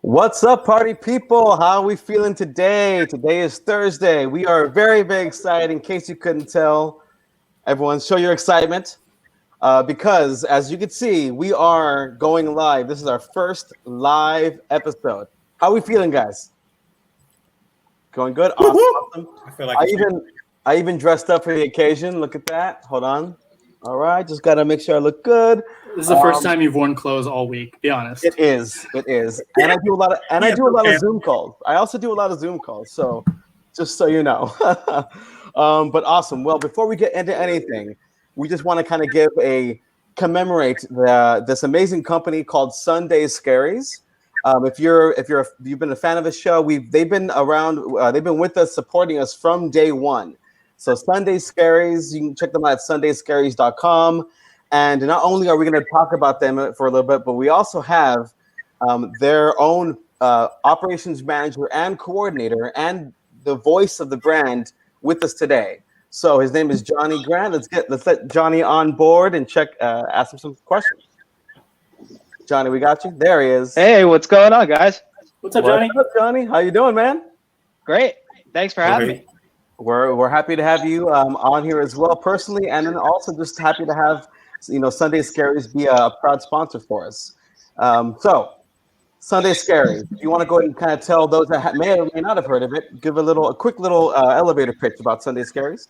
What's up, party people? How are we feeling today? Today is Thursday. We are very, very excited. In case you couldn't tell, everyone, show your excitement because, as you can see, we are going live. This is our first live episode. How are we feeling, guys? Going good? Awesome. I feel like I even dressed up for the occasion. Look at that. Hold on. All right, just gotta make sure I look good. This is the first time you've worn clothes all week. Be honest. It is. And I do a lot of I do a lot of Zoom calls. I also do a lot of Zoom calls. So just so you know. But awesome. Well, before we get into anything, we just want to kind of commemorate this amazing company called Sunday Scaries. If you've been a fan of the show, they've been around. They've been with us, supporting us from day one. So Sunday Scaries, you can check them out at sundayscaries.com. And not only are we going to talk about them for a little bit, but we also have their own operations manager and coordinator and the voice of the brand with us today. So his name is Johnny Grant. Let's let Johnny on board and ask him some questions. Johnny, we got you. There he is. Hey, what's going on, guys? What's up, Johnny? What's up, Johnny? How you doing, man? Great. Thanks for having me. We're happy to have you on here as well, personally, and then also just happy to have Sunday Scaries be a proud sponsor for us. So, Sunday Scaries, if you want to go ahead and kind of tell those that may or may not have heard of it, give a quick little elevator pitch about Sunday Scaries.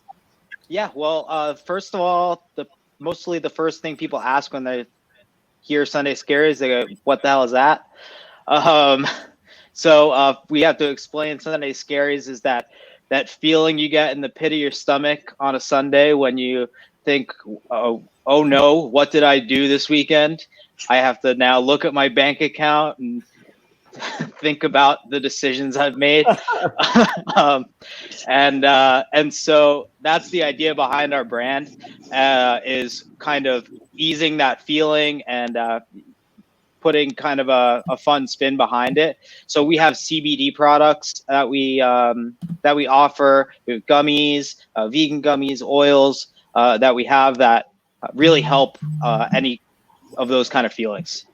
Yeah. Well, first of all, mostly the first thing people ask when they hear Sunday Scaries, they go, "What the hell is that?" So we have to explain Sunday Scaries is that feeling you get in the pit of your stomach on a Sunday when you think, oh no, what did I do this weekend? I have to now look at my bank account and think about the decisions I've made. And so that's the idea behind our brand, is kind of easing that feeling and putting kind of a fun spin behind it. So we have CBD products that we offer. We have gummies, vegan gummies, oils that we have that really help any of those kind of feelings.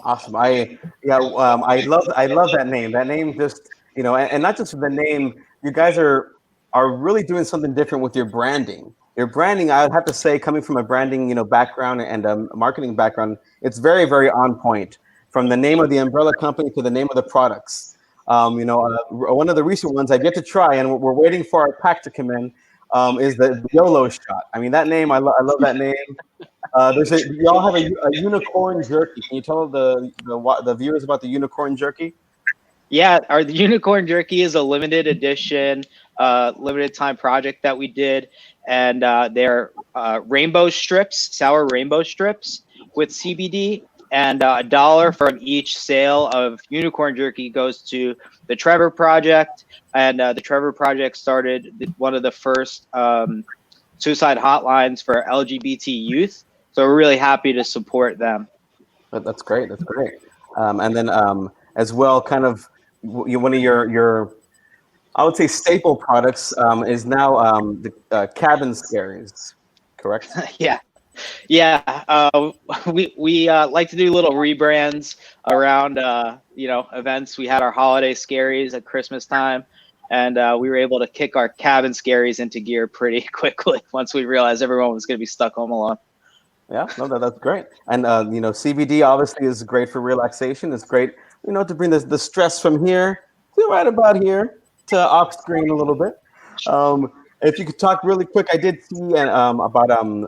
Awesome. I love that name. That name just, and not just the name, you guys are really doing something different with your branding. Your branding, I would have to say, coming from a branding, background and a marketing background, it's very, very on point. From the name of the umbrella company to the name of the products. One of the recent ones I've yet to try, and we're waiting for our pack to come in, is the YOLO shot. I mean, that name, I love that name. Y'all have a unicorn jerky. Can you tell the viewers about the unicorn jerky? Yeah, the unicorn jerky is a limited edition, limited time project that we did, and they're rainbow strips, sour rainbow strips with CBD, and $1 from each sale of unicorn jerky goes to the Trevor Project, and the Trevor Project started one of the first suicide hotlines for LGBT youth. So we're really happy to support them. That's great. That's great. And then as well, kind of one of your I would say staple products is now the cabin scaries, correct? Yeah. We like to do little rebrands around events. We had our holiday scaries at Christmas time, and we were able to kick our cabin scaries into gear pretty quickly once we realized everyone was going to be stuck home alone. Yeah, no, that's great. And CBD obviously is great for relaxation. It's great, to bring the stress from here to right about here to off screen a little bit. If you could talk really quick, I did see about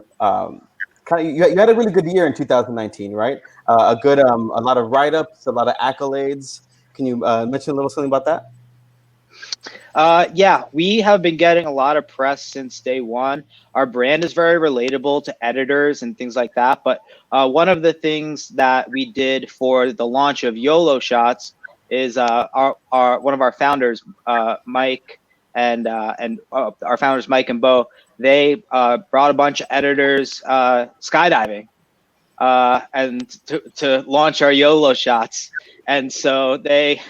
you had a really good year in 2019, right? A lot of write-ups, a lot of accolades. Can you mention a little something about that? Yeah, we have been getting a lot of press since day one. Our brand is very relatable to editors and things like that. But one of the things that we did for the launch of YOLO Shots is one of our founders, Mike, and our founders, Mike and Bo, they brought a bunch of editors skydiving and to launch our YOLO Shots. And so they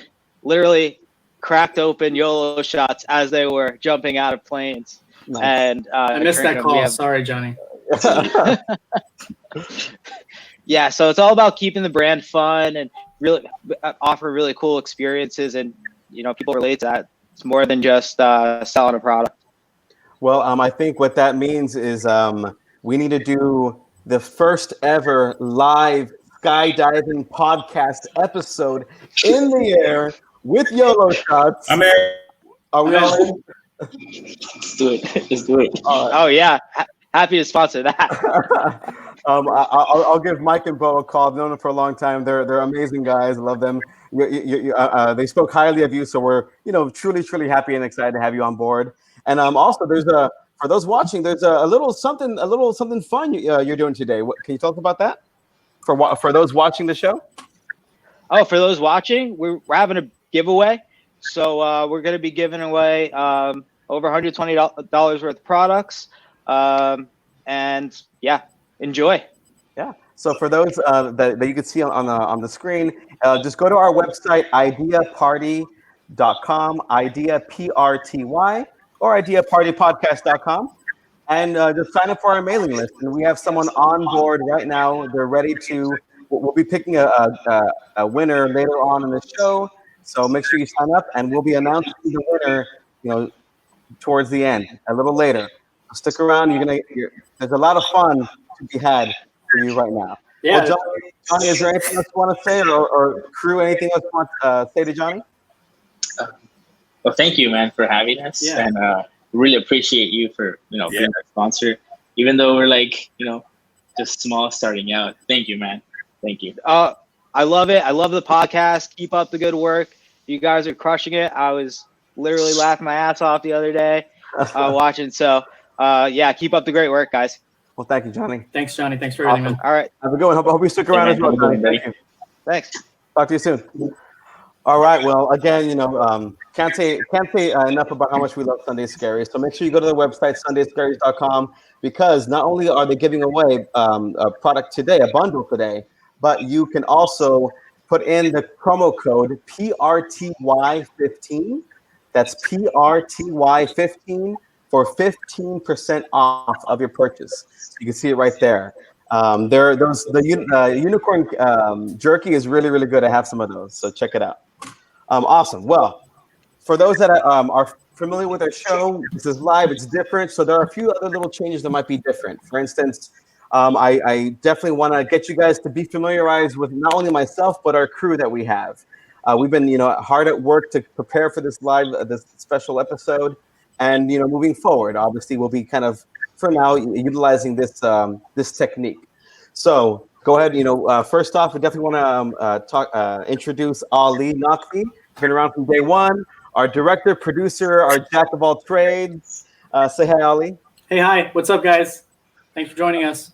literally cracked open YOLO shots as they were jumping out of planes. Nice. And I missed that drinking them. call. Sorry, Johnny. Yeah, so it's all about keeping the brand fun and really offer really cool experiences, and people relate to that. It's more than just selling a product. Well, I think what that means is we need to do the first ever live skydiving podcast episode in the air with YOLO shots. I'm here. Are we all in? Let's do it. Let's do it. Oh yeah, happy to sponsor that. I'll give Mike and Bo a call. I've known them for a long time. They're amazing guys. I love them. They spoke highly of you, so we're truly happy and excited to have you on board. And also, for those watching, there's a little something fun you're doing today. Can you talk about that for those watching the show? Oh, for those watching, we're having a giveaway. So we're going to be giving away over $120 worth of products. And yeah, enjoy. Yeah. So for those that you can see on the screen, just go to our website, ideaparty.com, idea PRTY, or ideapartypodcast.com, and just sign up for our mailing list. And we have someone on board right now. They're ready to. We'll be picking a winner later on in the show. So make sure you sign up, and we'll be announcing the winner, towards the end, a little later. Stick around. There's a lot of fun to be had for you right now. Yeah. Well, Johnny, is there anything else you want to say, or crew, anything else you want to say to Johnny? Well, thank you, man, for having us, and really appreciate you for being our sponsor, even though we're just small starting out. Thank you, man. Thank you. I love it. I love the podcast. Keep up the good work. You guys are crushing it. I was literally laughing my ass off the other day watching. So, keep up the great work, guys. Well, thank you, Johnny. Thanks, Johnny. Thanks for everything, man. All right. Have a good one. Hope you stick around as well, Johnny. Thank you. Thanks. Talk to you soon. All right. Well, again, can't say enough about how much we love Sunday Scaries. So make sure you go to the website, sundayscaries.com, because not only are they giving away a product today, a bundle today, but you can also put in the promo code PRTY15. That's PRTY15 for 15% off of your purchase. You can see it right there. The unicorn jerky is really, really good. I have some of those, so check it out. Awesome. Well, for those that are familiar with our show, this is live. It's different, so there are a few other little changes that might be different. For instance, I definitely want to get you guys to be familiarized with not only myself but our crew that we have. We've been, hard at work to prepare for this this special episode, and moving forward, obviously, we'll be kind of, for now, utilizing this technique. So go ahead. First off, we definitely want to introduce Ali Naqvi. Been around from day one. Our director, producer, our jack of all trades. Say hi, Ali. Hey, hi. What's up, guys? Thanks for joining us.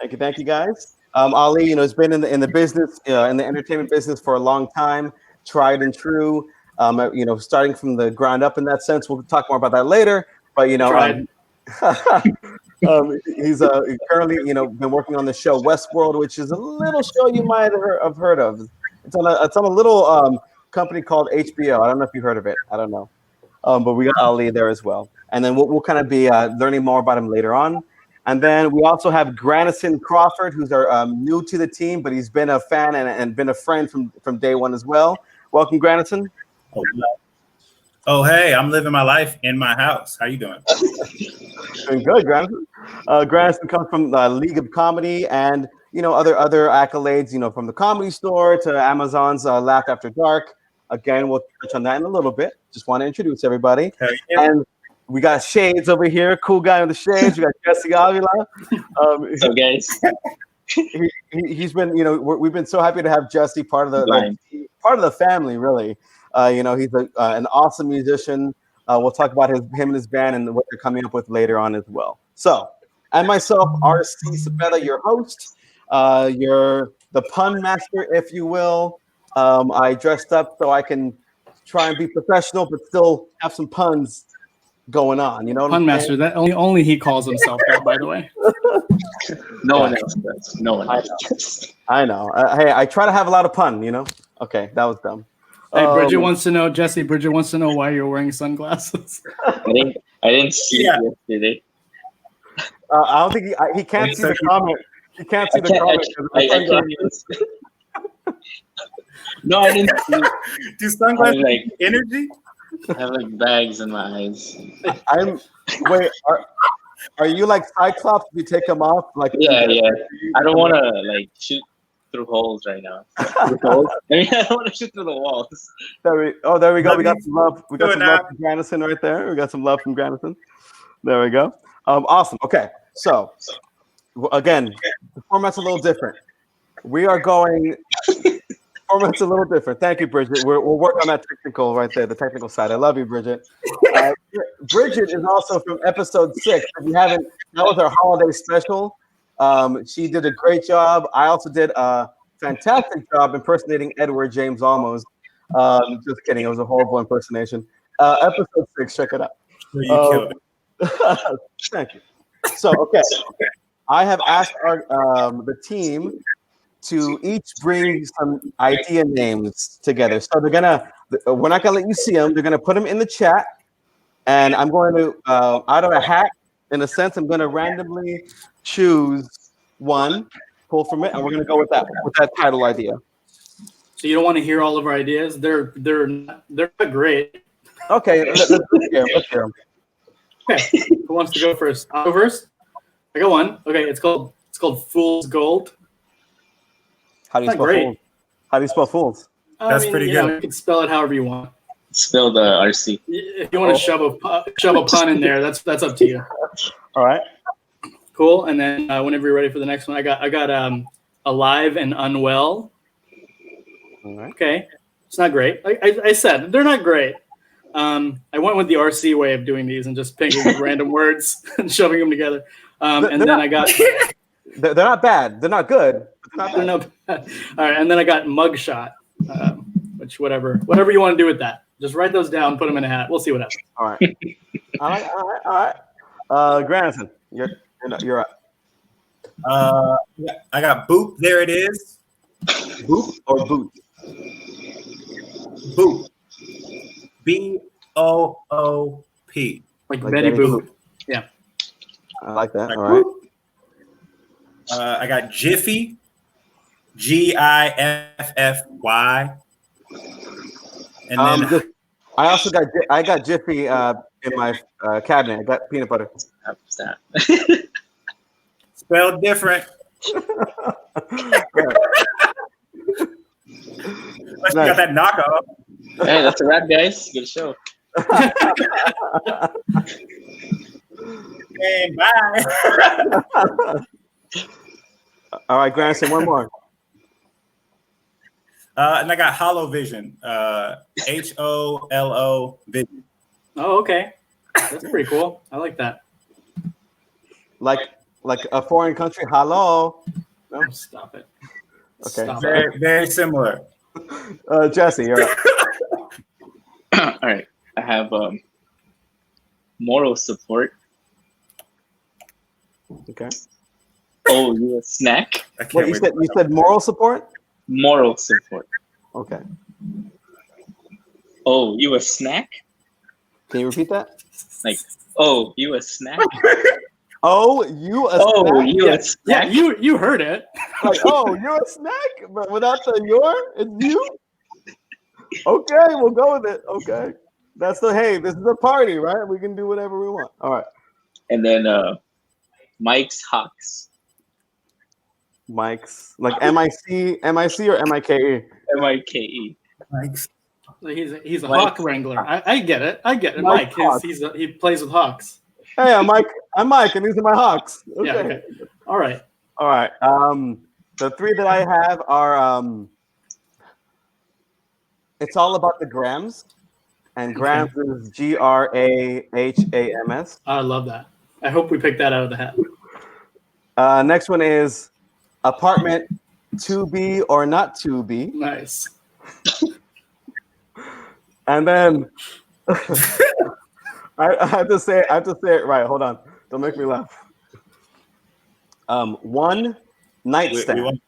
Thank you, guys. Ali, has been in the business, in the entertainment business for a long time, tried and true. Starting from the ground up in that sense. We'll talk more about that later. But he's currently been working on the show Westworld, which is a little show you might have heard of. It's on a little company called HBO. I don't know if you heard of it. I don't know. But we got Ali there as well. And then we'll kind of be learning more about him later on. And then we also have Granison Crawford, who's our new to the team, but he's been a fan and been a friend from day one as well. Welcome, Granison. Oh, hey, I'm living my life in my house. How you doing? Doing good, Granison. Granison comes from League of Comedy and other accolades. From the Comedy Store to Amazon's Laugh After Dark. Again, we'll touch on that in a little bit. Just want to introduce everybody. Hey, yeah. And we got Shades over here. Cool guy with the shades. We got Jesse Avila. So, guys, he's been. We've been so happy to have Jesse part of the family. Really. He's an awesome musician. We'll talk about him and his band and what they're coming up with later on as well. So, and myself, RC Sabella, your host. You're the pun master, if you will. I dressed up so I can try and be professional, but still have some puns going on. Pun master. That only he calls himself that, by the way. No one else does. No one else does. I know. Hey, I try to have a lot of pun. Okay, that was dumb. Hey, Bridget wants to know, Jesse. Bridget wants to know why you're wearing sunglasses. I didn't see it yesterday. I don't think he can't see the comment. He can't see the comment. I can't even see. No, I didn't see. Do sunglasses energy? I have like bags in my eyes. Wait. Are you like Cyclops? You take them off? Like Yeah. I don't want to like shoot through holes right now. Through holes? I mean, I don't want to shoot through the walls. There we go. We got some love. We got some love from Granison right there. We got some love from Granison. There we go. Awesome. Okay. So again, the format's a little different. We are going. Format's a little different. Thank you, Bridget. We'll work on that technical right there, the technical side. I love you, Bridget. Bridget is also from episode 6. If you haven't, that was our holiday special. She did a great job. I also did a fantastic job impersonating Edward James Olmos. Just kidding. It was a horrible impersonation. Episode 6. Check it out. You killed it. Thank you. So, okay. I have asked the team to each bring some idea names together. So we're not gonna let you see them. They're gonna put them in the chat, and I'm going to out of a hat, in a sense, I'm gonna randomly choose one, pull from it, and we're gonna go with that title idea. So you don't want to hear all of our ideas? They're not great. Okay, let's hear them. Okay, who wants to go first? I'll go first. I got one. Okay, it's called Fool's Gold. How do you spell fools? How do you spell fools? That's pretty good. You can spell it however you want. Spell the RC. If you want to shove a pun in there, that's up to you. All right. Cool. And then whenever you're ready for the next one, I got Alive and Unwell. All right. Okay, it's not great. I said they're not great. I went with the RC way of doing these and just picking random words and shoving them together. I got. They're not bad. They're not good. They're not bad. All right, and then I got Mugshot, which whatever you want to do with that. Just write those down, put them in a hat. We'll see what happens. All right. All right. Granison, you're up. I got Boop. There it is. Boop or boot? Boop. BOOP. Like Betty Boop. Yeah. I like that. Like all right. I got Jiffy. GIFFY. And then I also got Jiffy in my cabinet. I got peanut butter. Spelled different. Unless you got that knockoff. Hey, that's a wrap, guys. Good show. Hey, bye. All right, Grandson, one more. And I got Hollow Vision. HOLO Vision. Oh, okay. That's pretty cool. I like that. Like a foreign country. Hello. No? Oh, stop it. Okay. Stop Very, very similar. Jesse, you're up. All right. I have moral support. Okay. Oh, you a snack? I can't What you wait. said? You said moral support. Moral support. Okay. Oh, you a snack? Can you repeat that? Like, oh, you a snack? Oh, you a Oh, snack? you a Yeah, snack? you heard it. Like, oh, you're a snack, but without the your, it's you. Okay, we'll go with it. Okay, that's hey, this is a party, right? We can do whatever we want. All right. And then Mike's Hawks. Mike's like MIC or MIKE? MIKE. Thanks. He's a Mike. hawk wrangler. I get it. Mike Mike, he plays with hawks. Hey, I'm Mike, and these are my Hawks. Okay. Yeah. Okay. All right. All right. The three that I have are it's all about the grams, and grams is GRAHAMS. I love that. I hope we picked that out of the hat. Next one is apartment to be or not to be, Nice. and then I have to say it right. Hold on, don't make me laugh. One nightstand.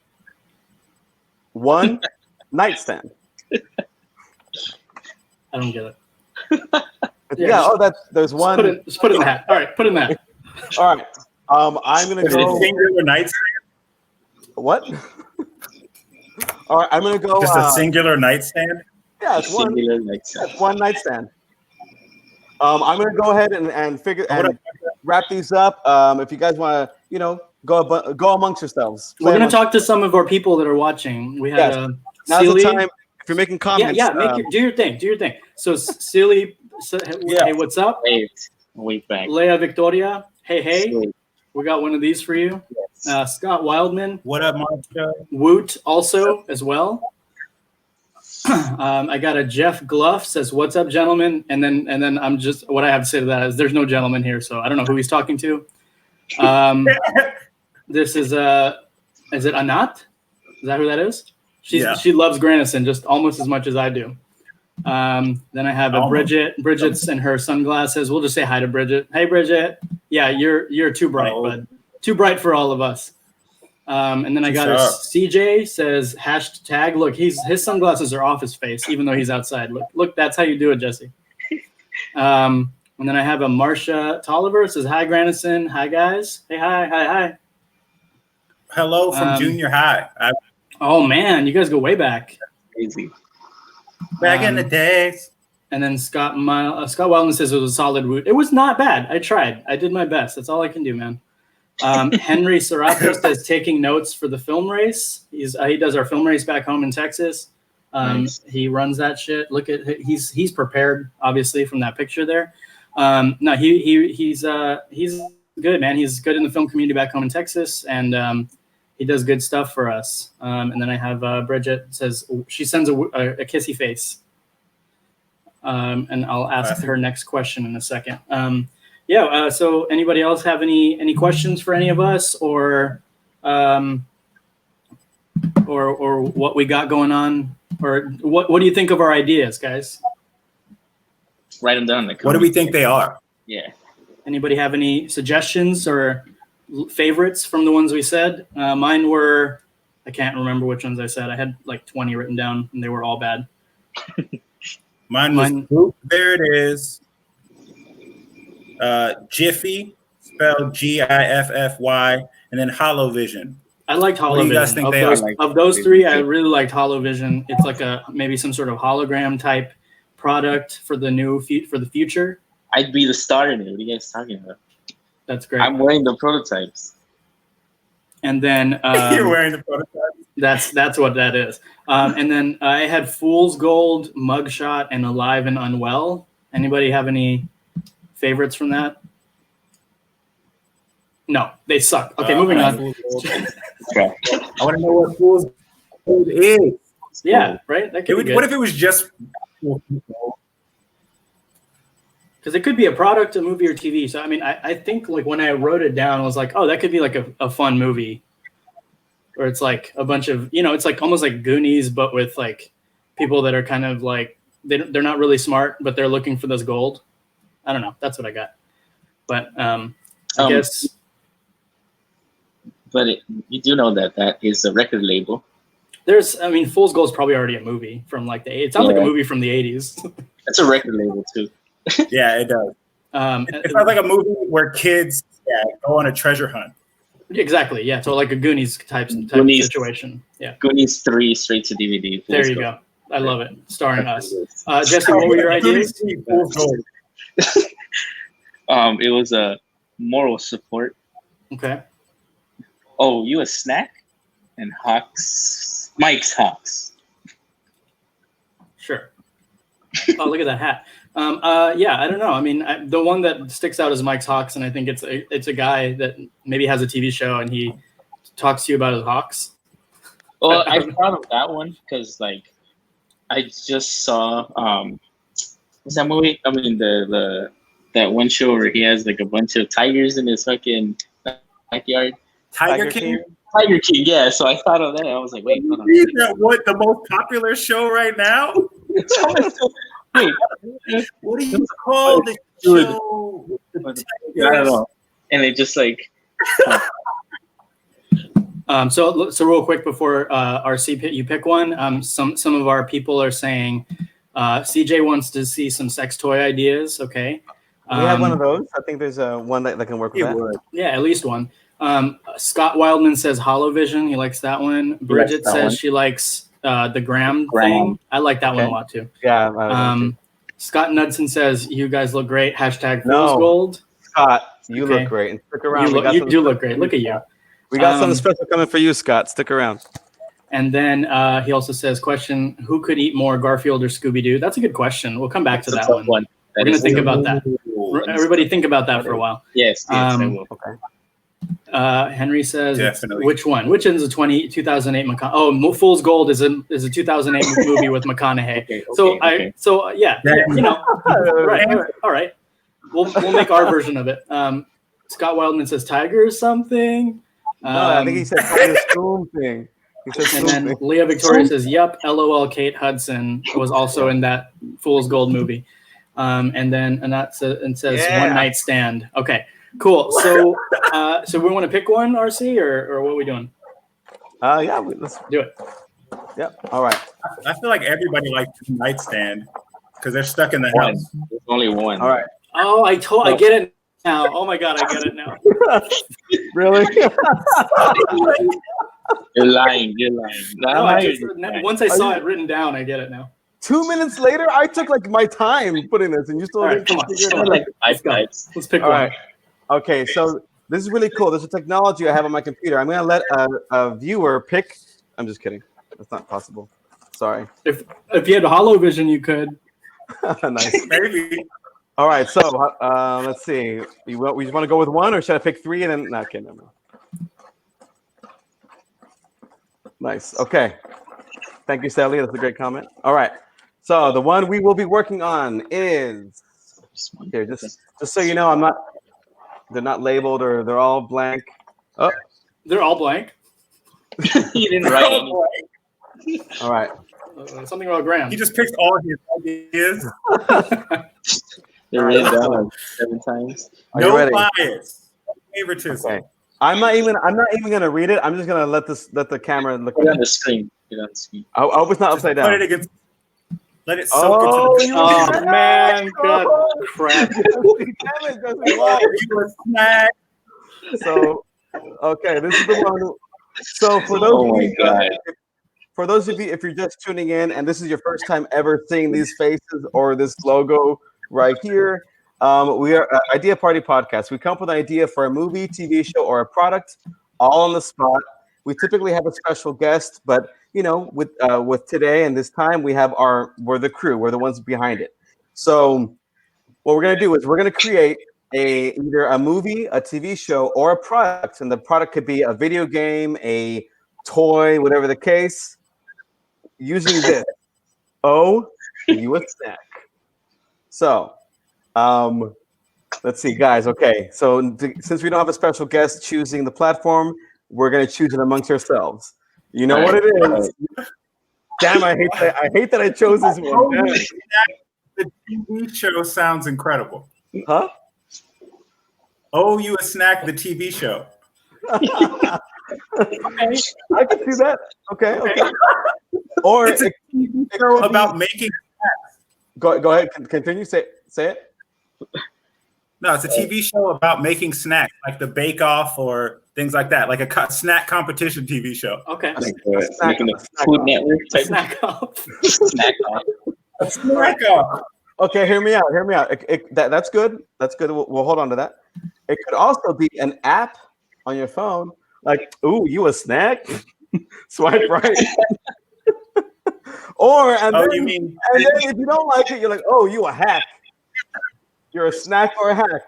One nightstand. I don't get it. Yeah. Oh, there's one. Just put it in the hat. All right, put it in the hat. All right. I'm gonna Is it a go. singular nightstand? What? All right, I'm gonna go. Just a singular nightstand? Yeah, it's one. Singular nightstand. It's one nightstand. I'm gonna go ahead and figure and wrap these up. If you guys want to, go amongst yourselves. We're gonna talk to some of our people that are watching. We had now's Sealy. the time. If you're making comments, do your thing. So Sealy, hey, what's up? Wait back. Leah Victoria, hey. Sweet. We got one of these for you. Yes. Scott Wildman. What up, Marco? Woot also as well. I got a Jeff Gluff says, "What's up, gentlemen?" And then I'm just what I have to say to that is there's no gentleman here, so I don't know who he's talking to. This is it Anat? Is that who that is? She loves Granison just almost as much as I do. Then I have a Bridget. Bridget's and her sunglasses. We'll just say hi to Bridget. Hey, Bridget. Yeah, you're too bright, bud. Too bright for all of us. And then I got CJ says hashtag. Look, his sunglasses are off his face, even though he's outside. Look, that's how you do it, Jesse. And then I have a Marsha Tolliver says hi, Granison. Hi, guys. Hey, hi. Hello from junior high. Oh man, you guys go way back. Crazy. Back in the days. And then Scott Wildman says it was a solid route. It was not bad. I tried. I did my best. That's all I can do, man. Henry Serrato says taking notes for the film race. He does our film race back home in Texas. Nice. He runs that shit. Look at he's prepared, obviously, from that picture there. No, he's good, man. He's good in the film community back home in Texas, and he does good stuff for us. And then I have Bridget says she sends a kissy face. And I'll ask her next question in a second. So anybody else have any questions for any of us or what we got going on, or what do you think of our ideas, guys? Write them down in the comments. What do we think they are? Yeah. Anybody have any suggestions or favorites from the ones we said? Mine were, I can't remember which ones I said. I had like 20 written down and they were all bad. Mine was, there it is. Jiffy, spelled Giffy, and then HoloVision. I liked HoloVision. What do you guys think they are? Of those three, I really liked HoloVision. It's like maybe some sort of hologram type product for the future. I'd be the star in it. What are you guys talking about? That's great. I'm wearing the prototypes. And then you're wearing the prototypes. That's what that is. And then I had Fool's Gold, Mugshot, and Alive and Unwell. Anybody have any favorites from that? No, they suck. Okay, moving on. Okay. I want to know what Fool's Gold is. Yeah, right. That could be good. What if it was just? Because it could be a product, a movie, or TV. So I mean, I think like when I wrote it down, I was like, oh, that could be like a fun movie, where it's like a bunch of it's like almost like Goonies, but with like people that are kind of like they're not really smart, but they're looking for this gold. I don't know. That's what I got. But I guess. But you do know that is a record label. Fool's Gold is probably already a movie from like it sounds like a movie from the 80s. It's a record label too. Yeah, it does. It sounds like a movie where kids go on a treasure hunt. Exactly. Yeah. So like a Goonies type situation. Yeah. Goonies 3 straight to DVD. There you go. I love it. Starring us. Jesse, what were your ideas? It was a moral support. Okay. Oh, you a snack? And Mike's Hawks. Sure. Oh, look at that hat. I don't know. I mean, the one that sticks out is Mike's Hawks, and I think it's a guy that maybe has a TV show and he talks to you about his hawks. Well, I thought of that one because like I just saw what's that movie? I mean that one show where he has like a bunch of tigers in his fucking backyard. Tiger King? Tiger King, yeah. So I thought of that. I was like, wait, hold on. Is that what the most popular show right now? Wait, what do you call the show? I don't know. And it just like. So real quick before RC you pick one. Some of our people are saying CJ wants to see some sex toy ideas. Okay. We have one of those. I think there's one that can work with that. Yeah, at least one. Scott Wildman says Holovision. He likes that one. Bridget says she likes the Graham thing. I like that one a lot too. Yeah. Scott Knudsen says you guys look great. Hashtag Fool's Gold. Scott, you look great. And stick around. You do look great. Look at you. We got something special coming for you, Scott. Stick around. And then he also says, question, who could eat more, Garfield or Scooby-Doo? That's a good question. We'll come back to that one. We're going to think about that. Everybody think about that for a while. Yes, I will. Okay. Henry says, which one? Which is a 2008 McConaughey? Oh, Fool's Gold is a 2008 movie with McConaughey. Yeah, you know, right. All right. We'll make our version of it. Scott Wildman says Tiger or something. I think he said something. And then Leah Victoria says, "Yep, LOL." Kate Hudson was also in that Fool's Gold movie. And then Anat says, "One Night Stand." Okay, cool. So, so we want to pick one, RC, or what are we doing? Yeah, let's do it. Yep. All right. I feel like everybody likes One Night Stand because they're stuck in the house. There's only one. All right. Oh, I get it now. Oh my God, I get it now. Really? You're lying. No, once I saw it written down, I get it now. 2 minutes later, I took like my time putting this, and you still didn't figure it out. Let's pick All one. Right. Okay, so this is really cool. There's a technology I have on my computer. I'm going to let a viewer pick. I'm just kidding. That's not possible. Sorry. If you had Holovision, you could. Nice. Maybe. All right, so let's see. We just want to go with one, or should I pick three and then? No, okay, no. Nice. Okay. Thank you, Sally. That's a great comment. All right. So the one we will be working on is here. Just so you know, they're not labeled or they're all blank. Oh, they're all blank. You didn't write any. All right. Something about Graham. He just picked all his ideas. They're written down 7 times. No bias. Favoritism. Okay. I'm not even gonna read it. I'm just gonna let the camera look. Put it on the screen. I hope it's not upside down. Put it against. Let it soak into the. Oh man! God crap! You a snack. So, okay, this is the one. So for those of you, if you're just tuning in and this is your first time ever seeing these faces or this logo right here. We are Idea Party Podcast. We come up with an idea for a movie, TV show, or a product, all on the spot. We typically have a special guest, but you know, with today and this time, we're the crew. We're the ones behind it. So what we're gonna do is we're gonna create either a movie, a TV show, or a product, and the product could be a video game, a toy, whatever the case. Using this, you a snack. So. Let's see, guys. Okay, so since we don't have a special guest choosing the platform, we're gonna choose it amongst ourselves. You know what it is? Damn, I hate that I chose this one. The TV show sounds incredible. Huh? Oh, you a snack? The TV show. Okay, I can see that. Okay. Or it's a TV show about making snacks. Go ahead. Continue. Say it. No, it's a TV show about making snacks, like the Bake Off or things like that, like a snack competition TV show. Okay. Making a Food Network type. Snack off. Snack off. Okay, hear me out. That's good. That's good. We'll hold on to that. It could also be an app on your phone, like, ooh, you a snack? Swipe right. And then if you don't like it, you're like, oh, you a hack. You're a snack or a hack?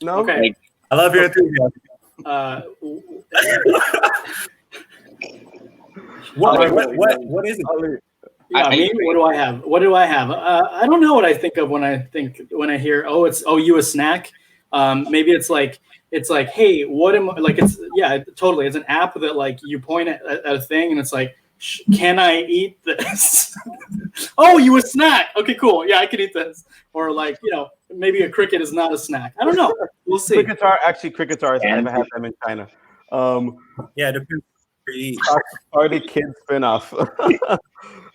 No? Okay. I love your enthusiasm. What is it? Yeah, what do I have? I don't know what I think of when I hear, you a snack. Maybe it's like, hey, what am I, like, totally. It's an app that like you point at a thing and it's like, can I eat this? Oh, you a snack? Okay, cool. Yeah, I can eat this. Or like, maybe a cricket is not a snack. I don't know. We'll see. Crickets are I haven't had them in China. Yeah, it depends. Party Kids spinoff.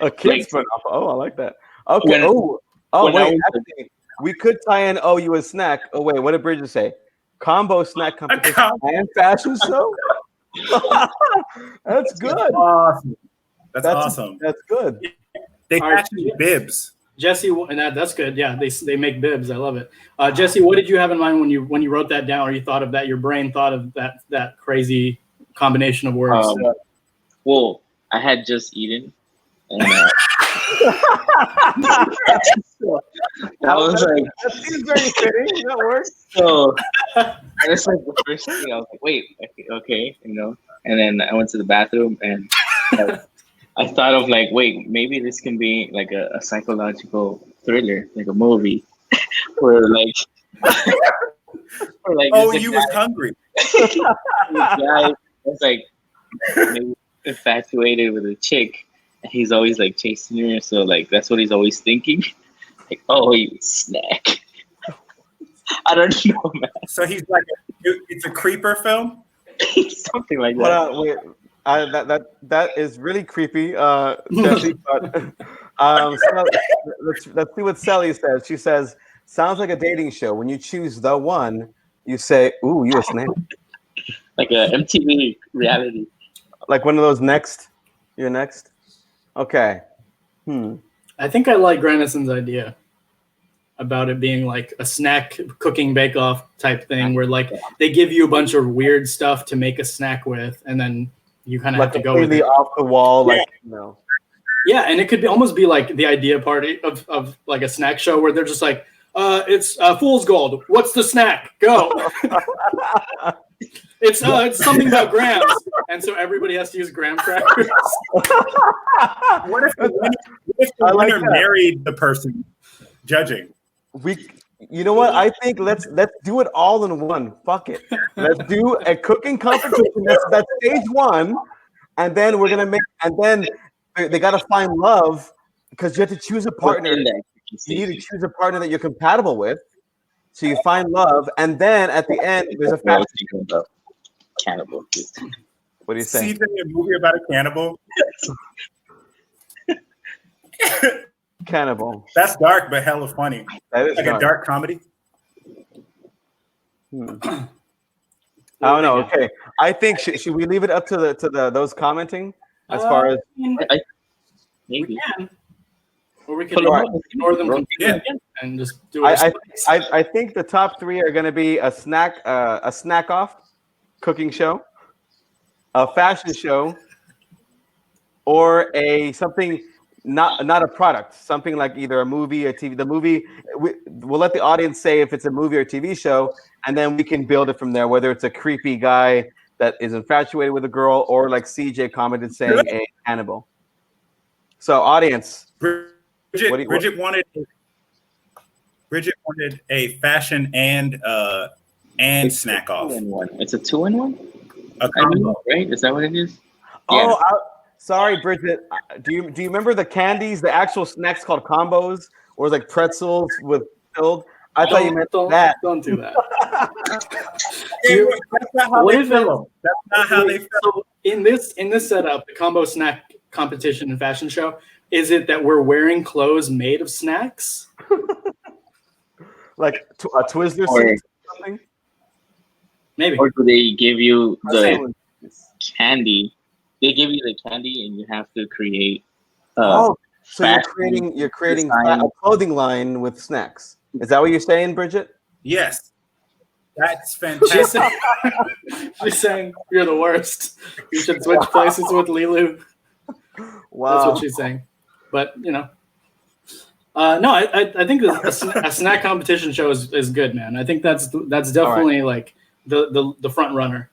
A kid Like, spin-off. Oh, I like that. Okay. When- when I Wait. was- Actually, we could tie in. Oh, you a snack. Oh, wait. What did Bridget say? Combo snack competition combo. and fashion show. That's good. Awesome. That's awesome. That's good. They All right. actually bibs. Jesse, and that's good. Yeah, they make bibs. I love it. Jesse, what did you have in mind when you wrote that down, or you thought of that? Your brain thought of that crazy combination of words. Well, I had just eaten, and I was like, That seems very fitting. That works. so that's like the first thing. I was like, wait, okay, and then I went to the bathroom and I thought of like, wait, maybe this can be like a psychological thriller, like a movie, where like, Oh, you was hungry. this guy was like maybe infatuated with a chick, and he's always like chasing her. So like that's what he's always thinking. Like, oh, you snack. I don't know, man. So he's like, it's a creeper film. Something like Hold that. on, wait. That is really creepy, Jesse. But let's see what Sally says. She says, "Sounds like a dating show. When you choose the one, you say, ooh, you a snake.' Like a MTV reality. Like one of those next. You're next. Okay. I think I like Granison's idea about it being like a snack cooking bake-off type thing, where like they give you a bunch of weird stuff to make a snack with, and then you kind of Like have to go with completely it. off the wall, like Yeah, and it could almost be like the idea party of like a snack show where they're just like, it's fool's gold. What's the snack? Go. It's something about grams, and so everybody has to use graham crackers. What if the winner married the person judging? You know what? I think let's do it all in one. Fuck it. Let's do a cooking competition. That's stage one, and then we're gonna make. And then they gotta find love because you have to choose a partner. You need to choose a partner that you're compatible with. So you find love, and then at the end, there's a fashion show. Cannibal. What do you say? CJ, a movie about a cannibal. Cannibal. That's dark, but hella funny. That is Like a dark comedy. I don't know. Okay, I think should we leave it up to the those commenting as far as Maybe. We can. Or we can ignore them completely and just do it. I think the top three are going to be a snack off cooking show, a fashion show, or a something not a product, something like either a movie or TV. The movie, we'll let the audience say if it's a movie or TV show, and then we can build it from there. Whether it's a creepy guy that is infatuated with a girl, or like CJ commented saying a cannibal. So audience. Bridget wanted a fashion and snack off. It's a 2-in-1. A combo, right? Is that what it is? Oh, sorry, Bridget. Do you remember the candies, the actual snacks called combos, or like pretzels with filled? I thought you meant that. Don't do that. That's not how they feel. That's not how they feel. So in this setup, the combo snack competition and fashion show, is it that we're wearing clothes made of snacks? Like a Twizzler suit or something? Maybe. Or do they give you the candy? They give you the candy, and you have to create. So you're creating a clothing line with snacks. Is that what you're saying, Bridget? Yes. That's fantastic. She's saying you're the worst. You should switch places with Lilu. Wow. That's what she's saying. But no, I think a snack competition show is good, man. I think that's definitely like the front runner.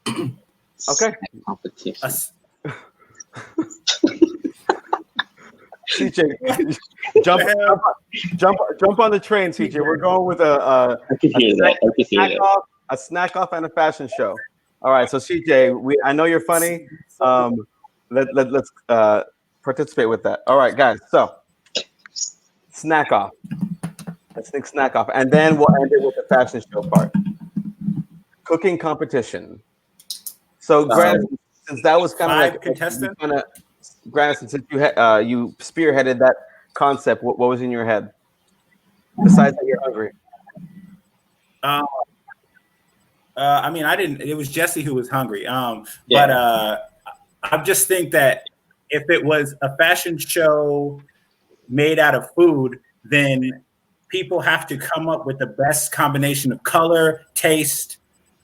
Okay. Competition. CJ, jump on the train, CJ. We're going with a snack off and a fashion show. All right, so CJ, I know you're funny. Let's participate with that. All right, guys. So snack off. Let's think snack off, and then we'll end it with the fashion show part. Cooking competition. So, Grant, since that was kind of like contestants. Granison, since you spearheaded that concept, what was in your head? Besides that, you're hungry. I mean, I didn't. It was Jesse who was hungry. But I just think that if it was a fashion show made out of food, then people have to come up with the best combination of color, taste,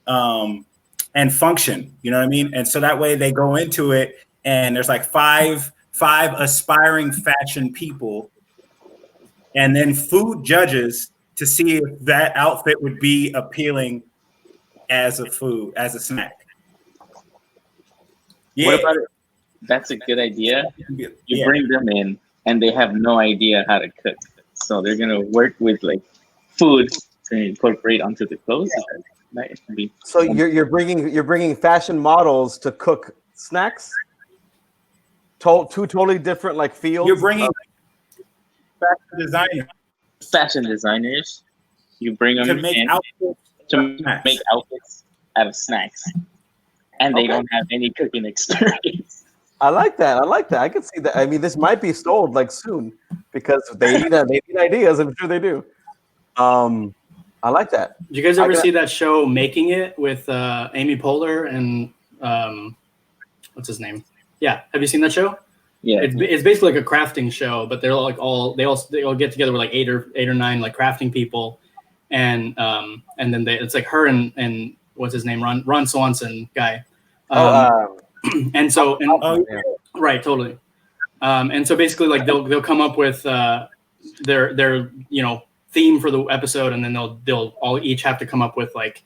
and function. You know what I mean? And so that way they go into it, and there's like five aspiring fashion people, and then food judges to see if that outfit would be appealing as a food, as a snack. Yeah. What about it? That's a good idea. You Yeah. bring them in, and they have no idea how to cook, so they're gonna work with like food to incorporate onto the clothes. That can be So you're bringing fashion models to cook snacks. Two totally different like fields. You're bringing fashion designers fashion designers. You bring them to make in outfits. to snacks. make outfits out of snacks, and they Okay. don't have any cooking experience. I like that. I can see that. I mean, this might be sold like soon because they need ideas. I'm sure they do. I like that. Did you guys ever see that show Making It with Amy Poehler and what's his name? Yeah, have you seen that show? Yeah, It's basically like a crafting show, but they're like they all get together with like eight or nine like crafting people, and then it's like her and what's his name, Ron Swanson guy. And so right, totally. And so basically like they'll come up with their theme for the episode, and then they'll all each have to come up with like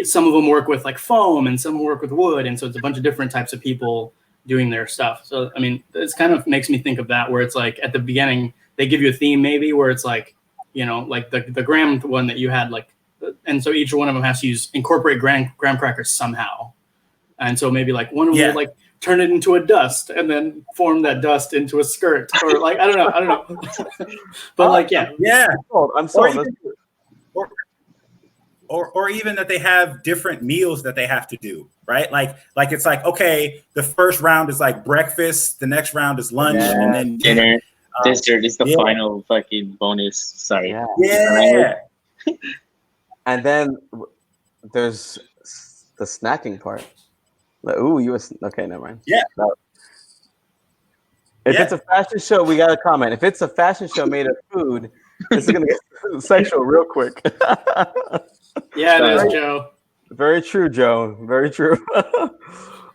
some of them work with like foam and some work with wood, and so it's a bunch of different types of people doing their stuff. So I mean, it's kind of makes me think of that, where it's like at the beginning they give you a theme maybe where it's like like the graham one that you had, like, and so each one of them has to incorporate graham crackers somehow, and so maybe like one of them will like turn it into a dust and then form that dust into a skirt, or like I don't know. But like yeah, I'm sold. Or even that they have different meals that they have to do, right? Like it's like, okay, the first round is like breakfast, the next round is lunch, and then dinner. Dessert is the final fucking bonus. Sorry. Yeah. And then there's the snacking part. Like, okay, never mind. Yeah. No. If it's a fashion show, we got to comment. If it's a fashion show made of food, this is going to get sexual real quick. Yeah, it is, Joe. Very true, Joe. Very true.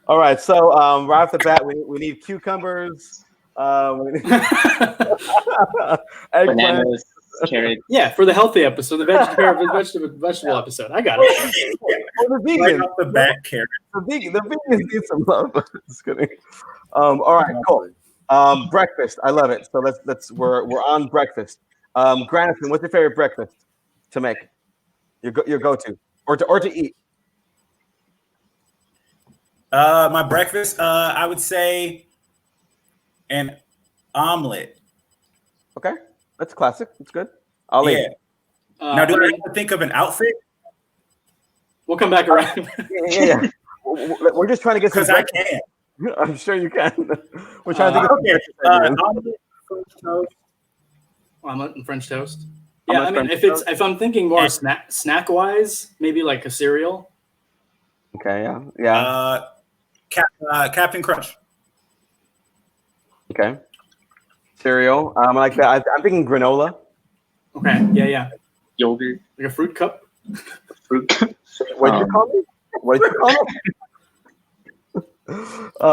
All right, so right off the bat, we need cucumbers, bananas, carrots. Yeah, for the healthy episode, the vegetable episode. I got it. Well, the vegan, right off the bat, carrot. the vegans need some love. Just kidding. All right, cool. Breakfast, I love it. So we're on breakfast. Granison, what's your favorite breakfast to make? Your go-to or to eat? My breakfast, I would say an omelet. Okay, that's classic. That's good. I'll eat. Now, do I have to think of an outfit? We'll come back around. Yeah. We're just trying to get some. Because I can. I'm sure you can. We're trying to think omelet, French toast. Omelet and French toast. Yeah, I mean, if I'm thinking more snack wise, maybe like a cereal. Okay, yeah. Captain Crunch. Okay. Cereal. I like that. I'm thinking granola. Okay. Yeah. Yogurt. Like a fruit cup. Fruit cup. What did you call me? What did you call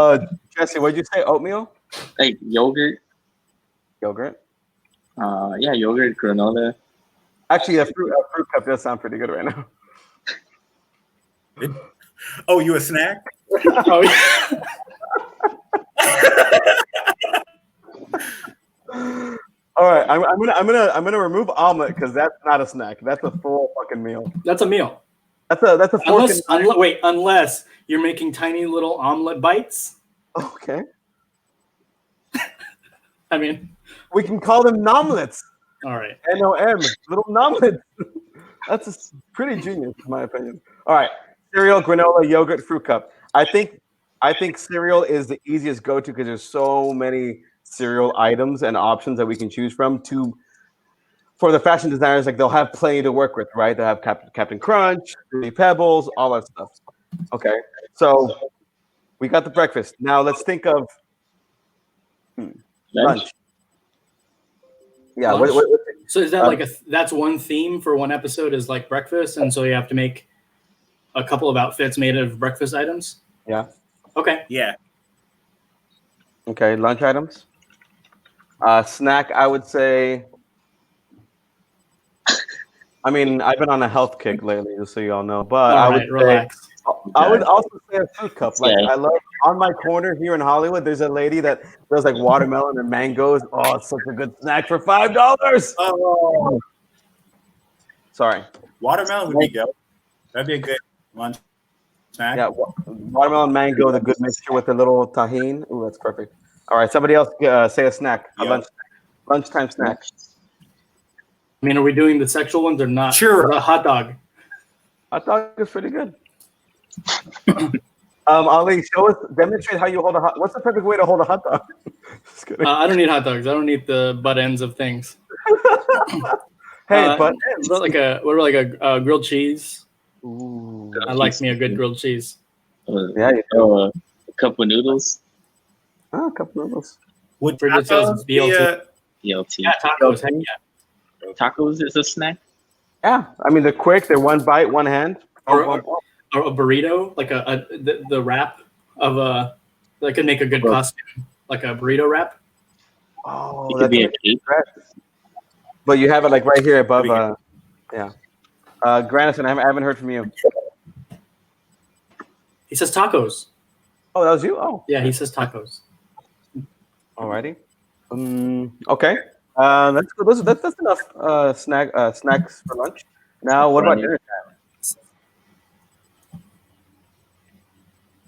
me? Jesse, what did you say? Oatmeal? Like yogurt. Yogurt. Yeah, yogurt, granola. Actually, a fruit cup does sound pretty good right now. Oh, you a snack? Oh yeah. All right, I'm gonna remove omelet because that's not a snack. That's a full fucking meal. That's a meal. That's a Unless you're making tiny little omelet bites. Okay. I mean, we can call them nomlets. All right. NOM, little nomlets. That's pretty genius, in my opinion. All right, cereal, granola, yogurt, fruit cup. I think I think cereal is the easiest go-to because there's so many cereal items and options that we can choose from. For the fashion designers, like they'll have plenty to work with, right? They'll have Captain Crunch, Fruity Pebbles, all that stuff. Okay, so we got the breakfast. Now let's think of lunch. Yeah. Lunch? What, So is that like that's one theme for one episode is like breakfast, and so you have to make a couple of outfits made of breakfast items? Yeah. Okay. Yeah. Okay, lunch items. Snack, I would say. I mean, I've been on a health kick lately, just so you all know. But All I right, would relax. say, I would also say a fruit cup. Like Yeah. I love on my corner here in Hollywood. There's a lady that does like watermelon and mangoes. Oh, it's such a good snack for $5. Oh, Sorry. watermelon would be good. That'd be a good lunch snack. Yeah, watermelon mango, the good mixture with a little tahini. Ooh, that's perfect. All right, somebody else say a snack, a Yep. lunchtime snack. I mean, are we doing the sexual ones or not? Sure. The hot dog. I thought it was pretty good. Ali, demonstrate how you hold a hot. What's the perfect way to hold a hot dog? Just kidding. I don't need hot dogs. I don't need the butt ends of things. Hey, but what about like a grilled cheese? ooh, I like me a good grilled cheese. yeah, you do. A cup of noodles. A couple of those. Would Bridget says tacos be BLT. BLT. Yeah, tacos. Heck yeah. Tacos is a snack. Yeah, I mean they're quick. They're one bite, one hand. Or a burrito, like the wrap of a that could make a good costume, like a burrito wrap. Oh, It could be a cake. But you have it like right here above. Yeah. Granison, I haven't heard from you. He says tacos. Oh, that was you. Oh, Yeah, he says tacos. alrighty. Okay. That's good. That's enough. Snacks for lunch. Now, what about dinner time?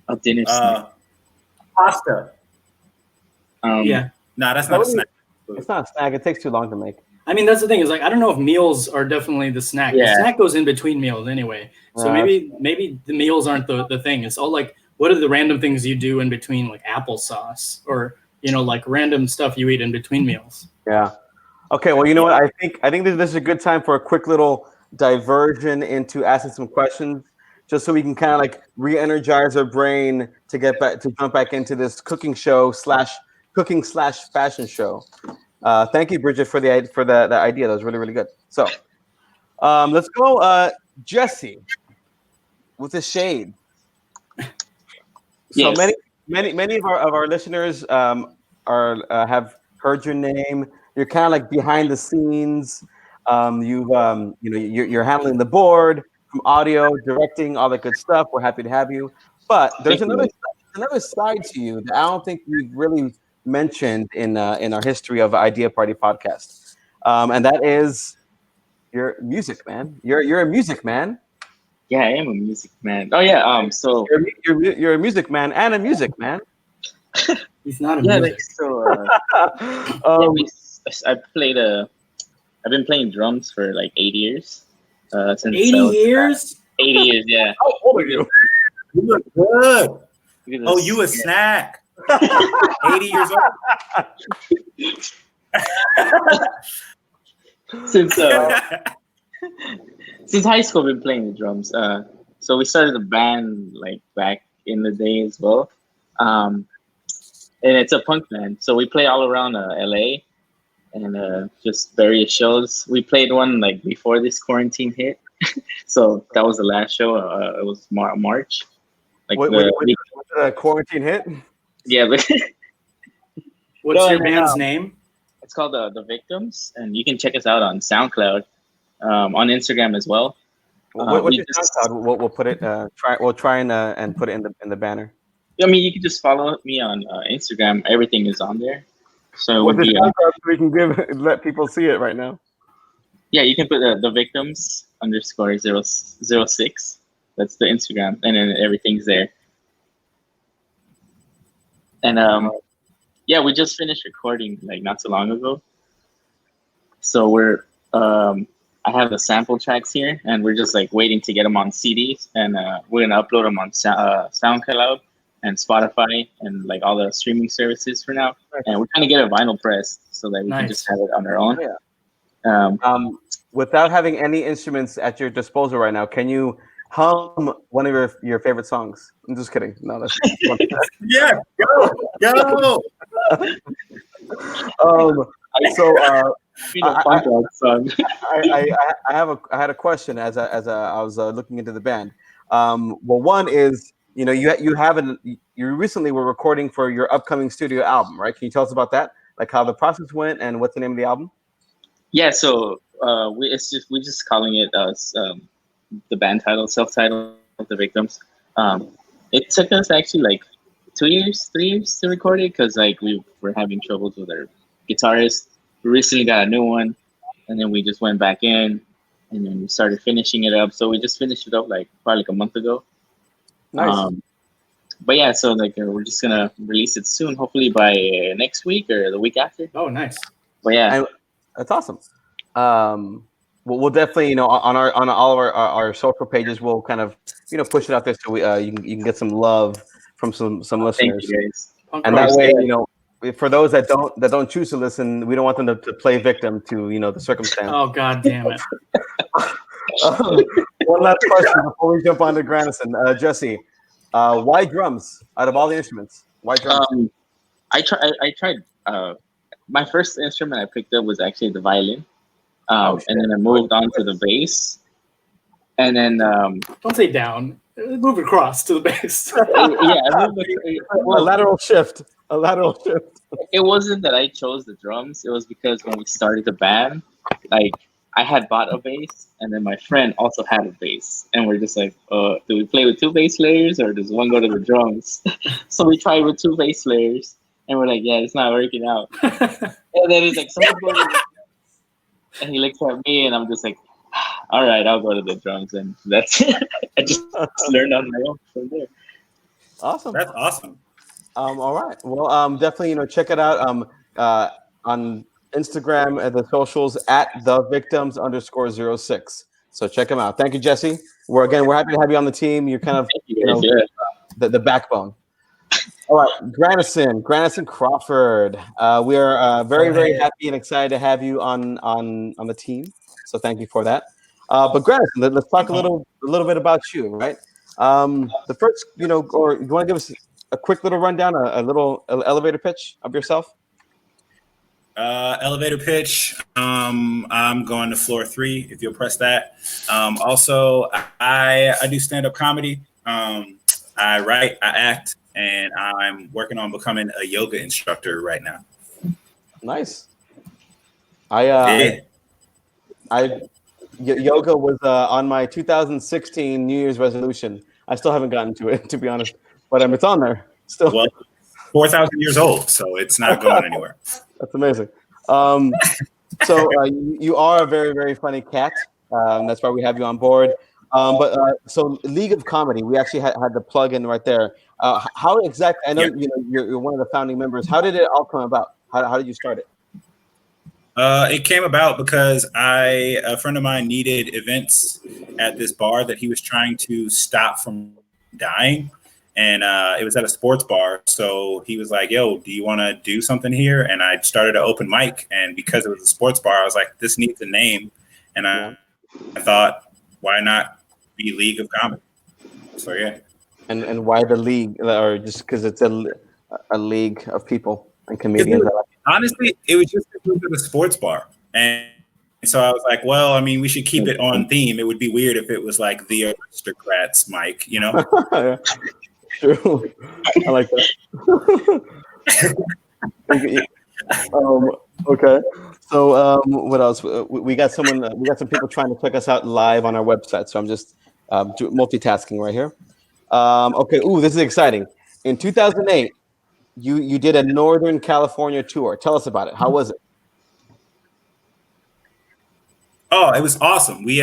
A dinner snack. pasta. Yeah. No, that's not a snack. It's not a snack. It takes too long to make. I mean, that's the thing is like I don't know if meals are definitely the snack. Yeah. The snack goes in between meals anyway. So maybe the meals aren't the thing. It's all like what are the random things you do in between, like applesauce or like random stuff you eat in between meals. Yeah. Okay. Well, you know what? I think this is a good time for a quick little diversion into asking some questions, just so we can kind of like re-energize our brain to jump back into this cooking slash fashion show. Thank you, Bridget, for the idea. That was really, really good. So, let's go, Jesse, with the shade. So Yes. many of our listeners have heard your name. You're kind of like behind the scenes. You're handling the board, from audio, directing, all that good stuff. We're happy to have you. But there's another side to you that I don't think we've really mentioned in our history of Idea Party podcast, and that is your music, man. You're a music man. Yeah, I am a music man. Oh yeah. So you're a music man and a music man. He's not a yeah, music. like so. I've been playing drums for like 8 years. Since 80 years? 80 years, yeah. How old are you? You look good. Look at Oh, this. you a snack. 80 years old. Since high school, I've been playing the drums. So we started a band like back in the day as well, and it's a punk band. So we play all around LA, and just various shows. We played one like before this quarantine hit, so that was the last show. It was March. Like When the quarantine hit. yeah, but What's your band's name? it's called the Victims, and you can check us out on SoundCloud, on Instagram as well. What's your SoundCloud? We'll put it. We'll try and put it in the banner. I mean, you can just follow me on Instagram. Everything is on there. So What's the SoundCloud so we can let people see it right now? yeah, you can put the Victims _006. That's the Instagram, and then everything's there. And yeah, we just finished recording like not so long ago. So we're I have the sample tracks here, and we're just like waiting to get them on CDs, and we're gonna upload them on SoundCloud and Spotify and like all the streaming services for now. And we're trying to get a vinyl press so that we can just have it on our own. Yeah. Without having any instruments at your disposal right now, can you hum one of your favorite songs? I'm just kidding. No, that's yeah. Go. I had a question as I was looking into the band. Well, one is, you know, you recently were recording for your upcoming studio album, right? Can you tell us about that? Like how the process went and what's the name of the album? Yeah, so we're just calling it the band title, self-titled, The Victims. It took us actually like 3 years to record it because like we were having troubles with our guitarist. We recently got a new one, and then we just went back in, and then we started finishing it up. So we just finished it up like probably like a month ago. Nice. But yeah, so like we're just gonna release it soon, hopefully by next week or the week after. Oh, nice. But yeah, that's awesome. We'll definitely, you know, on all of our social pages, we'll kind of, you know, push it out there so you can get some love from some listeners. Thank you guys. And that way, you know, for those that don't choose to listen, we don't want them to play victim to, you know, the circumstance. Oh, God damn it. One last question before we jump on to Granison. Jesse, why drums out of all the instruments? Why drums? I tried. My first instrument I picked up was actually the violin. And then I moved on to the bass. And then don't say down. Move across to the bass. A lateral shift. A lateral shift. It wasn't that I chose the drums. It was because when we started the band, like I had bought a bass, and then my friend also had a bass, and we're just like, do we play with 2 bass layers or does one go to the drums? So we tried with 2 bass layers, and we're like, yeah, it's not working out. And then he's like, and he looks at me, and I'm just like, all right, I'll go to the drums, and that's it. I just learned on my own from there. Awesome. That's awesome. All right. Well, definitely, you know, check it out on Instagram and the socials at thevictims_06. So check them out. Thank you, Jesse. We're happy to have you on the team. You're kind of the backbone. All right, Granison Crawford. We are very happy and excited to have you on the team. So thank you for that. But Granison, let's talk a little bit about you, right? The first, you know, or you want to give us a quick little rundown, a little elevator pitch of yourself? Elevator pitch. I'm going to floor 3. If you'll press that. Also, I do stand-up comedy. I write, I act, and I'm working on becoming a yoga instructor right now. Nice. Yoga was on my 2016 New Year's resolution. I still haven't gotten to it, to be honest, but it's on there still. Well, 4,000 years old, so it's not going anywhere. That's amazing. So you are a very, very funny cat. That's why we have you on board. So League of Comedy, we actually had the plug in right there. How exactly? I know you're one of the founding members. How did it all come about? How did you start it? It came about because a friend of mine needed events at this bar that he was trying to stop from dying. And it was at a sports bar. So he was like, yo, do you want to do something here? And I started an open mic. And because it was a sports bar, I was like, this needs a name. And I thought, why not be League of Comedy? So, yeah. And why the league? Or just because it's a league of people and comedians? Honestly, it was just because it was a sports bar. And so I was like, well, I mean, we should keep it on theme. It would be weird if it was like the Aristocrats mic, you know? Yeah. True. I like that. Okay. So what else? We got some people trying to check us out live on our website. So I'm just multitasking right here. Okay. Ooh, this is exciting. In 2008, you did a Northern California tour. Tell us about it. How was it? Oh, it was awesome. We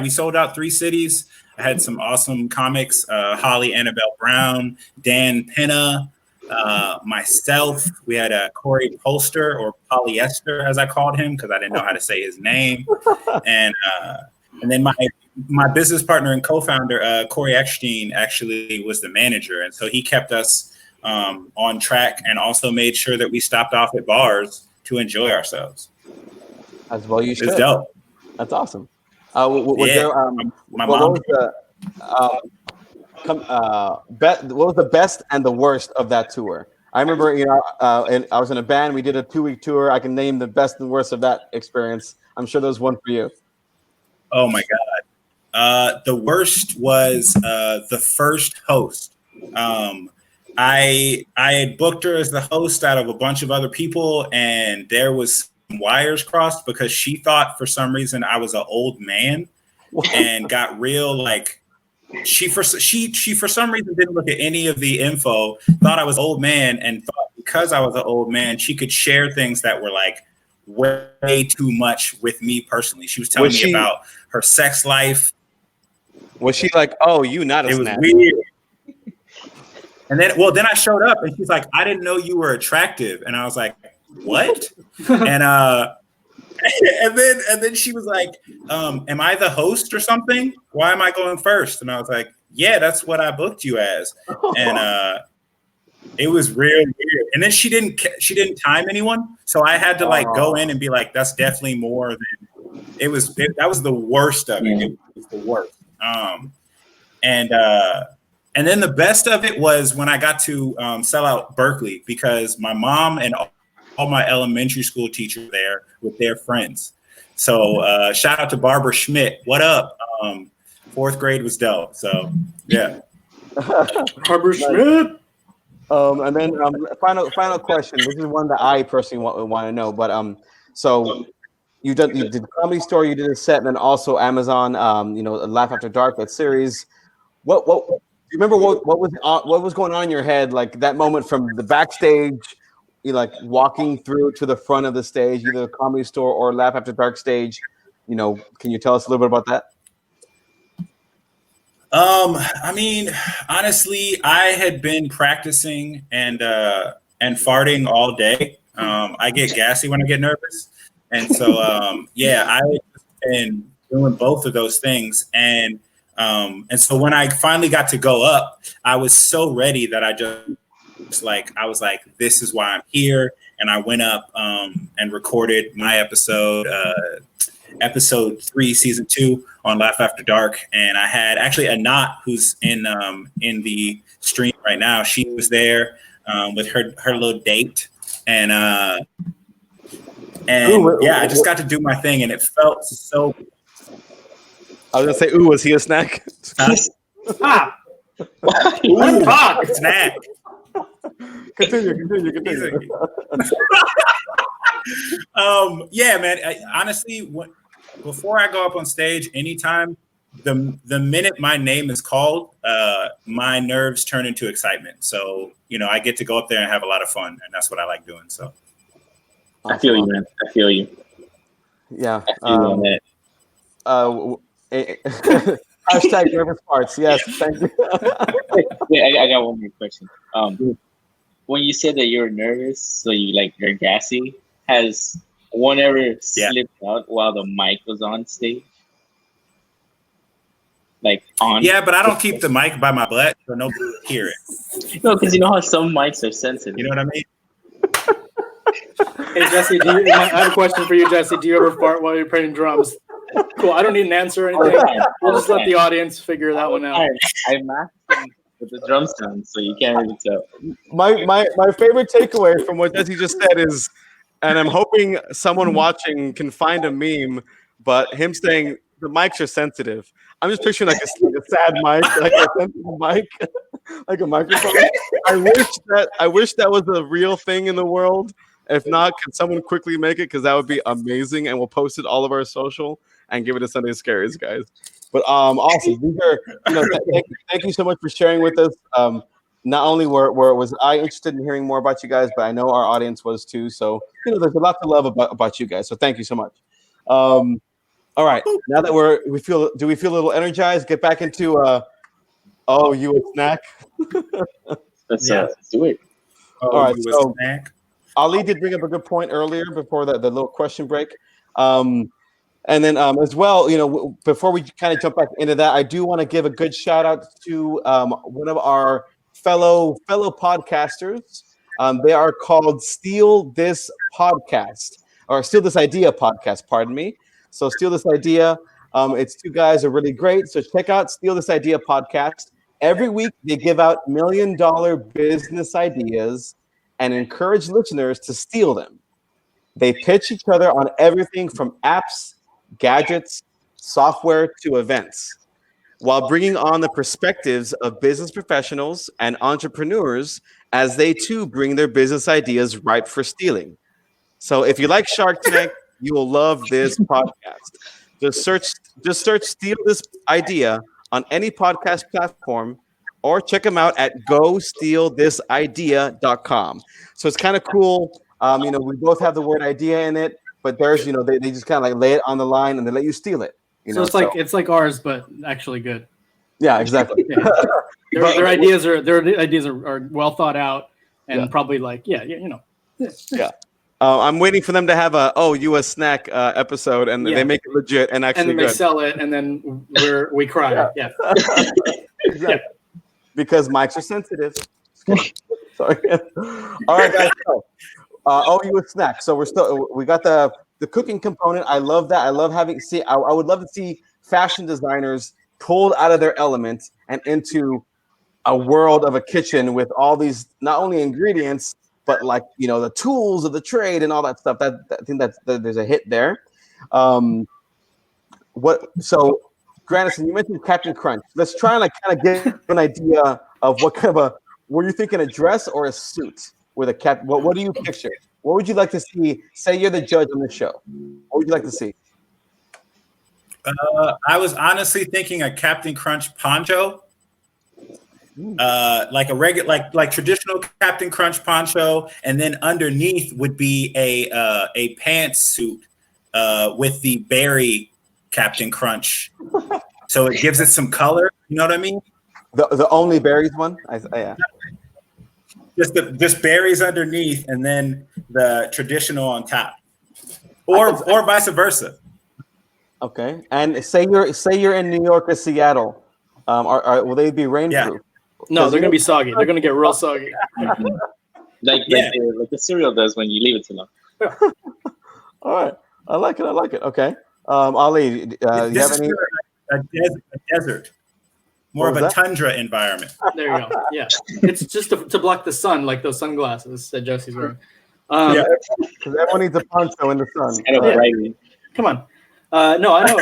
sold out 3 cities. I had some awesome comics, Holly Annabelle Brown, Dan Penna, myself. We had Corey Polster, or Polyester, as I called him, because I didn't know how to say his name. And And then my business partner and co-founder, Corey Eckstein, actually was the manager. And so he kept us on track and also made sure that we stopped off at bars to enjoy ourselves. As well you should. It's dope. That's awesome. Was Yeah. there, My what mom. was what was the best and the worst of that tour? I remember, and I was in a band. We did a 2-week tour. I can name the best and worst of that experience. I'm sure there's one for you. Oh my God. The worst was the first host. I had booked her as the host out of a bunch of other people, and there was some wires crossed because she thought for some reason I was an old man and got real like. She for some reason didn't look at any of the info, thought I was an old man, and thought because I was an old man, she could share things that were like way too much with me personally. She was telling me about her sex life. Was she like, "Oh, you not a It snack"? was weird. And then I showed up, and she's like, "I didn't know you were attractive," and I was like, "What?" and and then she was like, "Am I the host or something? Why am I going first?" And I was like, "Yeah, that's what I booked you as." And it was real weird. And then she didn't time anyone, so I had to like go in and be like, "That's definitely more than." That was the worst of it. It was the worst. And then the best of it was when I got to sell out Berkeley because my mom and all my elementary school teachers were there with their friends. So shout out to Barbara Schmidt. What up? 4th grade was dope. So yeah. Barbara Schmidt. And then final question. This is one that I personally want to know. But so you did the Comedy Store, you did a set, and then also Amazon. Laugh After Dark, that series. What do you remember? What was going on in your head, like that moment from the backstage? You like walking through to the front of the stage, either the Comedy Store or Laugh After Dark stage. Can you tell us a little bit about that? I mean, honestly, I had been practicing and farting all day. I get gassy when I get nervous, and so I had been doing both of those things, and so when I finally got to go up, I was so ready that I was like, this is why I'm here. And I went up and recorded my episode 3, season 2 on Laugh After Dark. And I had actually Anat, who's in the stream right now. She was there with her little date. And I just got to do my thing, and it felt so. I was gonna say, "Ooh, was he a snack?" Stop. Ooh, snack. Continue. Yeah, man. Honestly, before I go up on stage, anytime the minute my name is called, my nerves turn into excitement. So I get to go up there and have a lot of fun, and that's what I like doing. So I feel you, man. I feel you. Yeah. I feel you on that. Hashtag nervous parts. Yes, thank you. Wait, I got one more question. When you said that you're nervous, so you're gassy, has one ever slipped out while the mic was on stage? Like on? Yeah, but I don't keep the mic by my butt, so nobody will hear it. No, because you know how some mics are sensitive. You know what I mean? Hey Jesse, I have a question for you, Jesse. Do you ever fart while you're playing drums? Cool. I don't need an answer or anything. We'll just let the audience figure that one out. I'm asking with the drum sound, so you can't really tell. My favorite takeaway from what Jesse just said is, and I'm hoping someone watching can find a meme, but him saying the mics are sensitive. I'm just picturing like a sad mic, like a sensitive mic, like a microphone. I wish that was a real thing in the world. If not, can someone quickly make it? Because that would be amazing, and we'll post it all of our social and give it to Sunday Scaries, guys. But awesome. These are, thank you so much for sharing with us. Not only was I interested in hearing more about you guys, but I know our audience was too. So there's a lot to love about you guys. So thank you so much. All right, now that we feel a little energized, get back into you a snack. Let's do it. All right, so Ali did bring up a good point earlier before the little question break. And then as well, before we kind of jump back into that, I do want to give a good shout out to one of our fellow podcasters. They are called Steal This Podcast, or Steal This Idea Podcast, pardon me. So Steal This Idea, it's two guys are really great. So check out Steal This Idea Podcast. Every week they give out $1 million business ideas and encourage listeners to steal them. They pitch each other on everything from apps, gadgets, software to events, while bringing on the perspectives of business professionals and entrepreneurs as they too bring their business ideas ripe for stealing. So if you like Shark Tank, you will love this podcast. Just search Steal This Idea on any podcast platform, or check them out at gostealthisidea.com. So it's kind of cool. We both have the word idea in it, but there's, they just kind of like lay it on the line and they let you steal it. It's like ours, but actually good. Yeah, exactly. Their ideas are well thought out and probably like, yeah. I'm waiting for them to have a U.S. snack episode, and they make it legit and actually and then good. They sell it, and then we cry. Yeah. Exactly. Because mics are sensitive. Sorry. All right, guys. So, U.S. snack. So we got the cooking component. I love that. I love I would love to see fashion designers pulled out of their element and into a world of a kitchen with all these not only ingredients, but like the tools of the trade and all that stuff. I think there's a hit there. So Grandison, you mentioned Captain Crunch. Let's try and kind of get an idea of what kind of were you thinking, a dress or a suit with a cap? What do you picture? What would you like to see? Say you're the judge on the show. What would you like to see? I was honestly thinking a Captain Crunch poncho. Like a regular, like traditional Captain Crunch poncho, and then underneath would be a pantsuit with the berry Captain Crunch, so it gives it some color. You know what I mean? The only berries one, yeah. Just berries underneath, and then the traditional on top, or vice versa. Okay, and say you're in New York or Seattle, will they be rainproof? Yeah. No, they're gonna be soggy. They're gonna get real soggy. like the cereal does when you leave it too long. All right, I like it. Okay, Ali, you have any? A desert, more of a tundra environment. There you go. Yeah, it's just to block the sun, like those sunglasses that Jesse's wearing. Because everyone needs a poncho in the sun. Come on. No, I know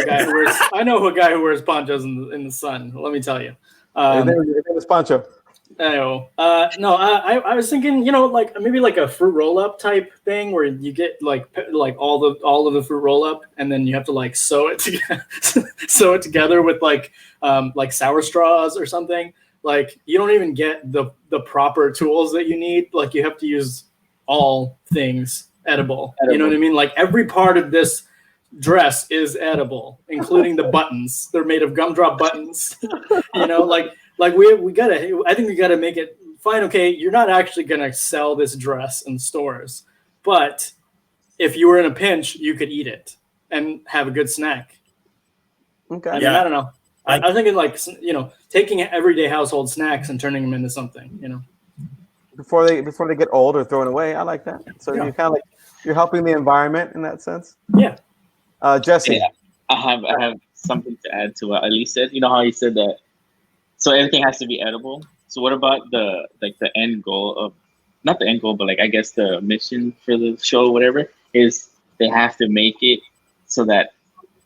a guy who wears ponchos in the sun. Let me tell you. His name is Poncho. I was thinking, like maybe like a fruit roll-up type thing where you get like all of the fruit roll-up, and then you have to like sew it together with like sour straws or something. Like you don't even get the proper tools that you need. Like you have to use all things edible. You know what I mean? Like every part of this dress is edible, including the buttons. They're made of gumdrop buttons. we gotta. I think we gotta make it fine. Okay, you're not actually gonna sell this dress in stores, but if you were in a pinch, you could eat it and have a good snack. Okay. I don't know. I was thinking like taking everyday household snacks and turning them into something. Before they get old or thrown away. I like that. So you're kind of like you're helping the environment in that sense. Yeah. Jesse. Yeah, I have something to add to what Ali said. You know how he said that, so everything has to be edible. So what about the end goal of, not the end goal, but like I guess the mission for the show or whatever is they have to make it so that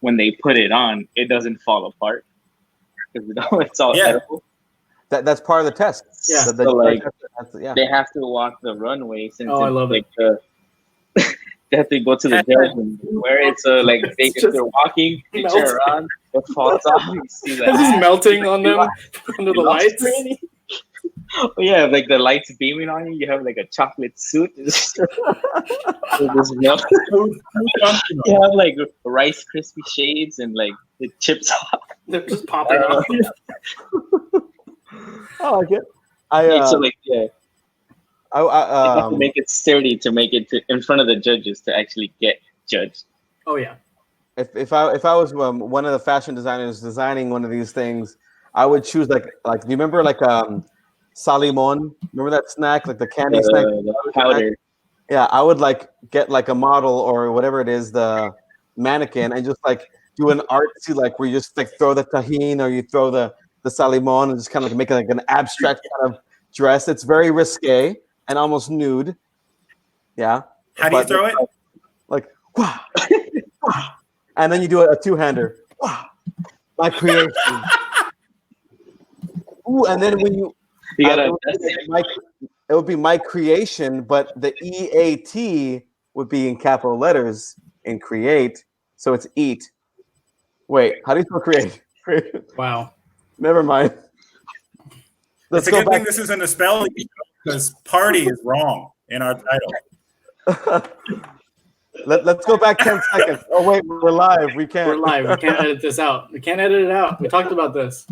when they put it on, it doesn't fall apart because it's all edible. That's part of the test. Yeah. They have to walk the runway since I love it. They have to go to the judge and wear it so like if they're walking, they turn around, it falls off. You see that it's just melting on them under the lights. Oh yeah, like the lights beaming on you. You have like a chocolate suit. It's just melt. You have like Rice Krispie shades and like the chips off. They're just popping off. I like it. You have to make it sturdy to make it in front of the judges to actually get judged. Oh yeah. if I was one of the fashion designers designing one of these things, I would choose like do you remember like salimon? Remember that snack, like the candy snack? The powder. Yeah, I would like get like a model or whatever it is, the mannequin, and just like do an artsy like where you just like throw the tahine or you throw the salimon and just kind of like make it like an abstract kind of dress. It's very risque and almost nude. Yeah. How do you throw it? Like, wah, wah. And then you do a two-hander. Wah, my creation. Ooh, and then when you it would be my creation, but the EAT would be in capital letters in create, so it's eat. Wait, how do you spell create? Wow. Never mind. It's a good thing this isn't a spelling because party is wrong in our title. Let's go back 10 seconds. Oh wait, we're live. We can't. We're live. We can't edit this out. We can't edit it out. We talked about this.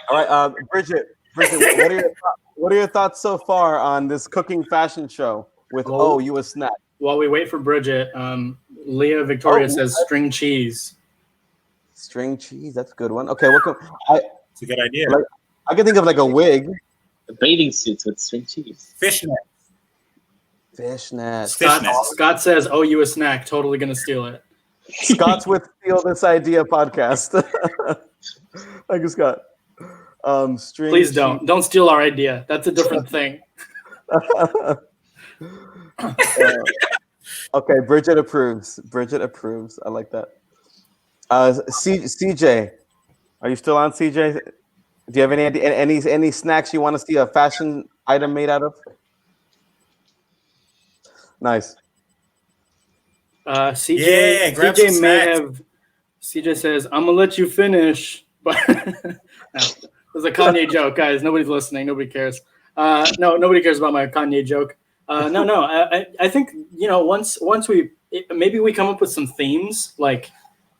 All right, Bridget, what are your thoughts so far on this cooking fashion show with you a snack? While we wait for Bridget, Leah Victoria says string cheese. String cheese, that's a good one. Okay, it's a good idea. Like, I can think of like a wig. The bathing suits with string cheese. Fishnet. Scott says, "Oh, you a snack." Totally gonna steal it. Scott's with Steal This Idea podcast. Thank you, Scott. Please don't steal our idea. That's a different thing. Okay, Bridget approves. I like that. CJ, are you still on, CJ? Do you have any snacks you want to see a fashion item made out of? Nice. CJ says, "I'm gonna let you finish," but it was a Kanye joke, guys. Nobody's listening. Nobody cares. No, nobody cares about my Kanye joke. I think once maybe we come up with some themes, like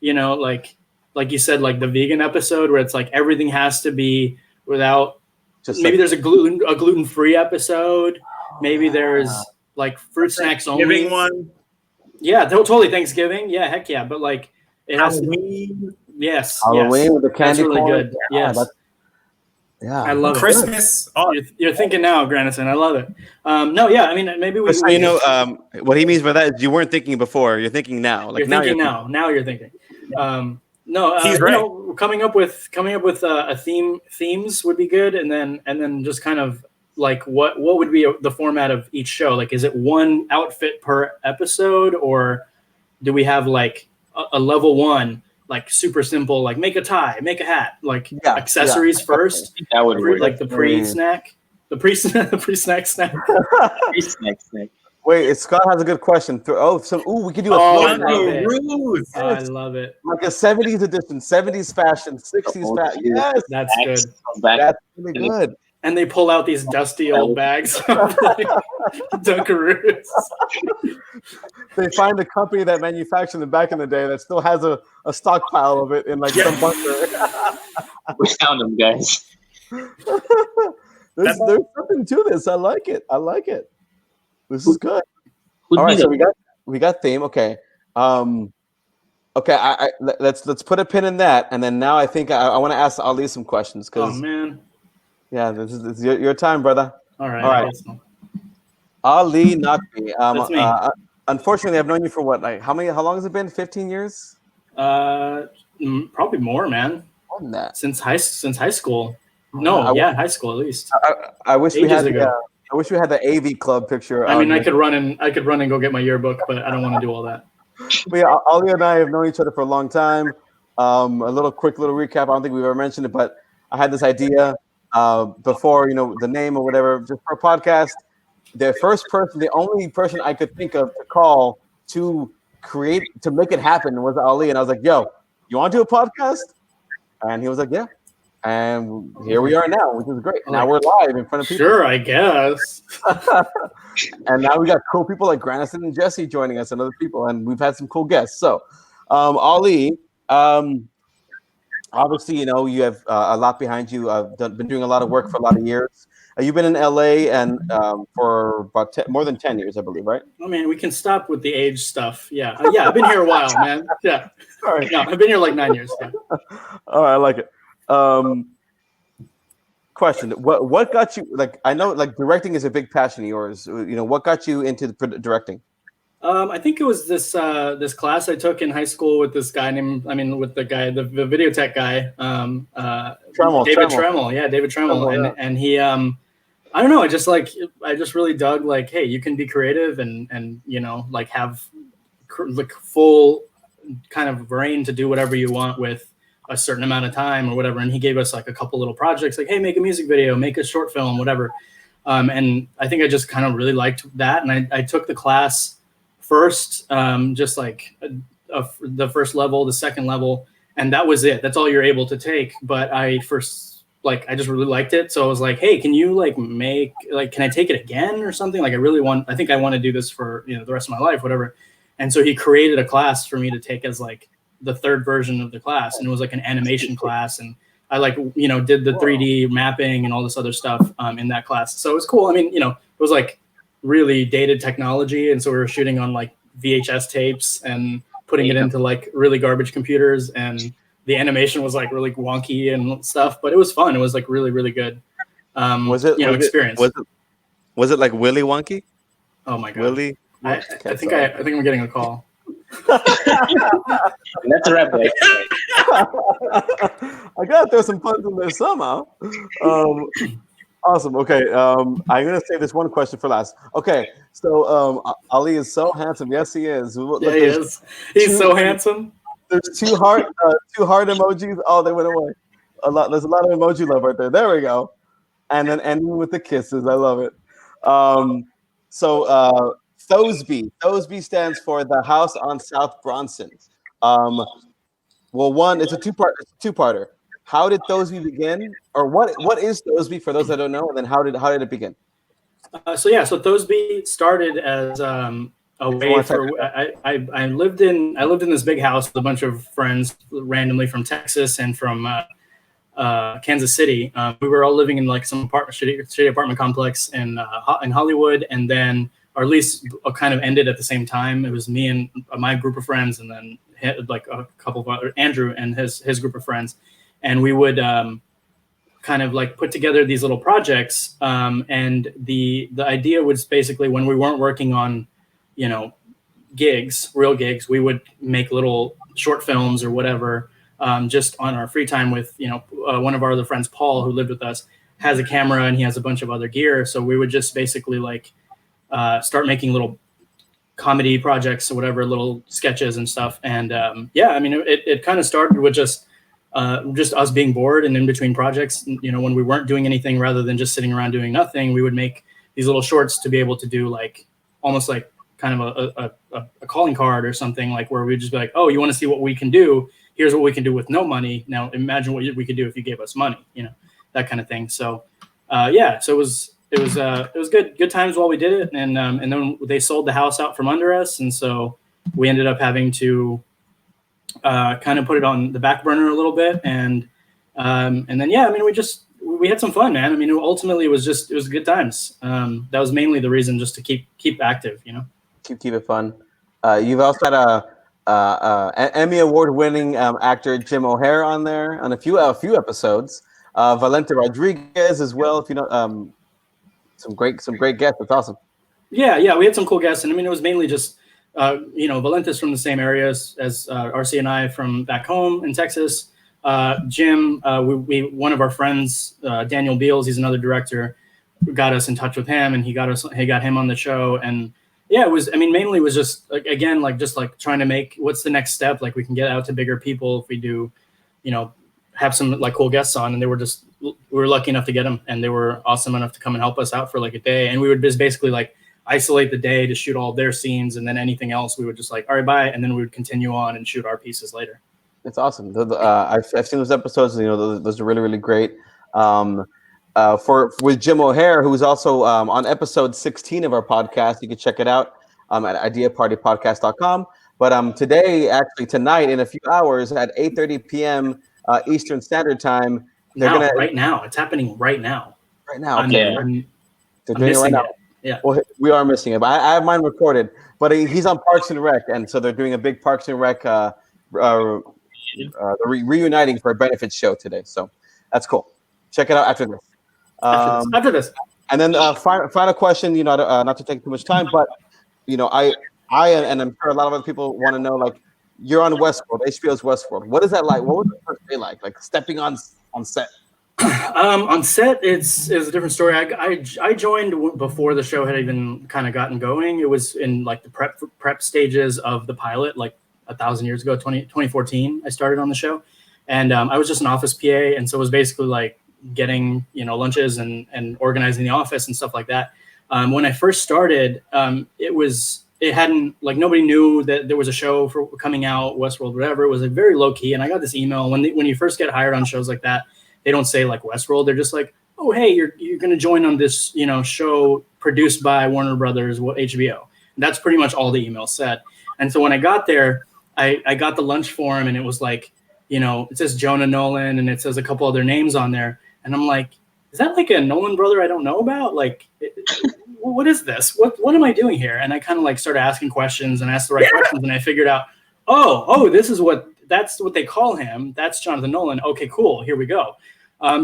like you said, like the vegan episode where it's like everything has to be without. Maybe there's a gluten-free episode. Maybe there's like fruit snacks only. Giving one. Yeah, totally Thanksgiving. Yeah, heck yeah. But like it has Halloween. Yes. Halloween with the candy. That's really good. Yes. Yeah, I love Christmas. it. You're thinking now, Granison. I love it. No, yeah. I mean, maybe we. So what he means by that is you weren't thinking before. You're thinking now. Like you're thinking now. Now you're thinking. He's right. Coming up with a themes would be good, and then just kind of like what would be the format of each show? Like, is it one outfit per episode, or do we have like a level one? Like super simple, like make a tie, make a hat, like accessories first. That would work. Like the pre-snack, the pre-snack snack. Pre-snack snack. Wait, Scott has a good question. We could do a I love it. Like a 70s edition, 70s fashion, 60s fashion. Yes, that's good. That's really good. And they pull out these dusty old bags of Dunkaroos. They find a company that manufactured them back in the day that still has a stockpile of it in like some bunker. We found them, guys. There's something to this. I like it. This is good. All right, so we got theme. Okay. Okay. Let's put a pin in that, and then now I think I want to ask Ali some questions because. Oh man. Yeah, this is your time, brother. All right. Ali Nakbi. That's me. Unfortunately, I've known you for what? Like how long has it been? 15 years? Probably more, man. More than that. Since high school. No, high school at least. I wish we had. I wish we had the AV Club picture. I mean, I could run and go get my yearbook, but I don't want to do all that. But yeah, Ali and I have known each other for a long time. A quick little recap. I don't think we've ever mentioned it, but I had this idea before, the name or whatever, just for a podcast. The only person I could think of to call to make it happen was Ali. And I was like, yo, you want to do a podcast? And he was like, yeah. And here we are now, which is great. Now we're live in front of people. Sure, I guess. And now we got cool people like Granison and Jesse joining us and other people. And we've had some cool guests. So, Ali, obviously, you have a lot behind you. I've been doing a lot of work for a lot of years. You've been in LA and for about more than 10 years, I believe, right? I mean, we can stop with the age stuff. Yeah, yeah, I've been here a while, man. Yeah, All right. no, I've been here like 9 years. Yeah. All right, I like it. Question: What got you, like? I know like directing is a big passion of yours. What got you into directing? I think it was this this class I took in high school with this guy with the video tech guy, David Tremmel. Yeah, David Tremmel, and he, I don't know, I just really dug like, hey, you can be creative and like have like full kind of brain to do whatever you want with a certain amount of time or whatever. And he gave us like a couple little projects, like, hey, make a music video, make a short film, whatever. And I think I just kind of really liked that, and I took the class first, just like the first level, the second level, and that was it. That's all you're able to take. But I just really liked it. So I was like, hey, can you can I take it again or something? Like, I think I want to do this for, the rest of my life, whatever. And so he created a class for me to take as like the third version of the class. And it was like an animation class. And I did the 3D mapping and all this other stuff in that class. So it was cool. I mean, it was like really dated technology, and so we were shooting on like VHS tapes and putting it into like really garbage computers, and the animation was like really wonky and stuff, but it was fun. It was like really, really good experience. Was it like Willy Wonky? Oh my god, Willy. I think I'm getting a call. That's a wrap. I gotta throw some puns in there somehow. Awesome. Okay. I'm gonna save this one question for last. Okay. So Ali is so handsome. Yes, he is. Look, yeah, he is. He's so handsome. There's two heart emojis. Oh, they went away. There's a lot of emoji love right there. There we go. And then ending with the kisses. I love it. So Thosby stands for the House on South Bronson. One, it's a two-parter. How did Thosby begin, or what is Thosby for those that don't know? And then how did it begin? So Thosby started as a way for I lived in this big house with a bunch of friends randomly from Texas and from Kansas City. We were all living in like some shitty apartment complex in Hollywood, and then our lease kind of ended at the same time. It was me and my group of friends, and then like a couple of Andrew and his group of friends. And we would kind of like put together these little projects. And the idea was basically when we weren't working on, real gigs, we would make little short films or whatever, just on our free time with, one of our other friends, Paul, who lived with us, has a camera and he has a bunch of other gear. So we would just basically like start making little comedy projects or whatever, little sketches and stuff. And it kind of started with just us being bored, and in between projects, when we weren't doing anything, rather than just sitting around doing nothing, we would make these little shorts to be able to do like almost like kind of a calling card or something, like where we'd just be like, oh, you want to see what we can do? Here's what we can do with no money. Now imagine what we could do if you gave us money, that kind of thing. So so it was good times while we did it, and then they sold the house out from under us, and so we ended up having to kind of put it on the back burner a little bit, and then we had some fun, man. I mean, ultimately it was good times. That was mainly the reason, just to keep active, Keep it fun. You've also had a Emmy Award-winning actor Jim O'Hare on there on a few episodes. Valente Rodriguez as well. If you know, some great guests. That's awesome. Yeah, we had some cool guests, and I mean, it was mainly just. Valente's from the same areas as RC and I from back home in Texas. Jim, one of our friends, Daniel Beals, he's another director, got us in touch with him, and he got him on the show. And yeah, mainly it was just like trying to make what's the next step, like we can get out to bigger people if we do, have some like cool guests on. And we were lucky enough to get them, and they were awesome enough to come and help us out for like a day. And we would just basically like isolate the day to shoot all of their scenes, and then anything else we would just like, all right, bye, and then we would continue on and shoot our pieces later. It's awesome. I've seen those episodes. Those are really, really great. With Jim O'Hare, who's also on episode 16 of our podcast. You can check it out at ideapartypodcast.com. But tonight, in a few hours at 8:30 p.m. Eastern Standard Time, right now, it's happening right now. right now. I'm, Okay. I'm, They're I'm doing it right missing now. it. Yeah. Well, we are missing it, but I have mine recorded. But he's on Parks and Rec, and so they're doing a big Parks and Rec they're reuniting for a benefit show today. So that's cool. Check it out after this. After this. And then final question. You know, not to take too much time, but you know, I and I'm sure a lot of other people want to know, like, you're on Westworld, HBO's Westworld. What is that like? What was the first day like stepping on set? On set, it's a different story. I joined before the show had even kind of gotten going. It was in like the prep stages of the pilot, like 1,000 years ago, 2014. I started on the show, and I was just an office PA, and so it was basically like getting lunches and organizing the office and stuff like that. When I first started, it hadn't, like, nobody knew that there was a show coming out, Westworld, whatever. It was like very low key, and I got this email when you first get hired on shows like that. They don't say like Westworld. They're just like, oh, hey, you're going to join on this, show produced by Warner Brothers, HBO. And that's pretty much all the email said. And so when I got there, I got the lunch form, and it was like, it says Jonah Nolan, and it says a couple other names on there. And I'm like, is that like a Nolan brother I don't know about? Like, what is this? What am I doing here? And I kind of like started asking questions and asked the right questions, and I figured out, that's what they call him. That's Jonathan Nolan. Okay, cool. Here we go.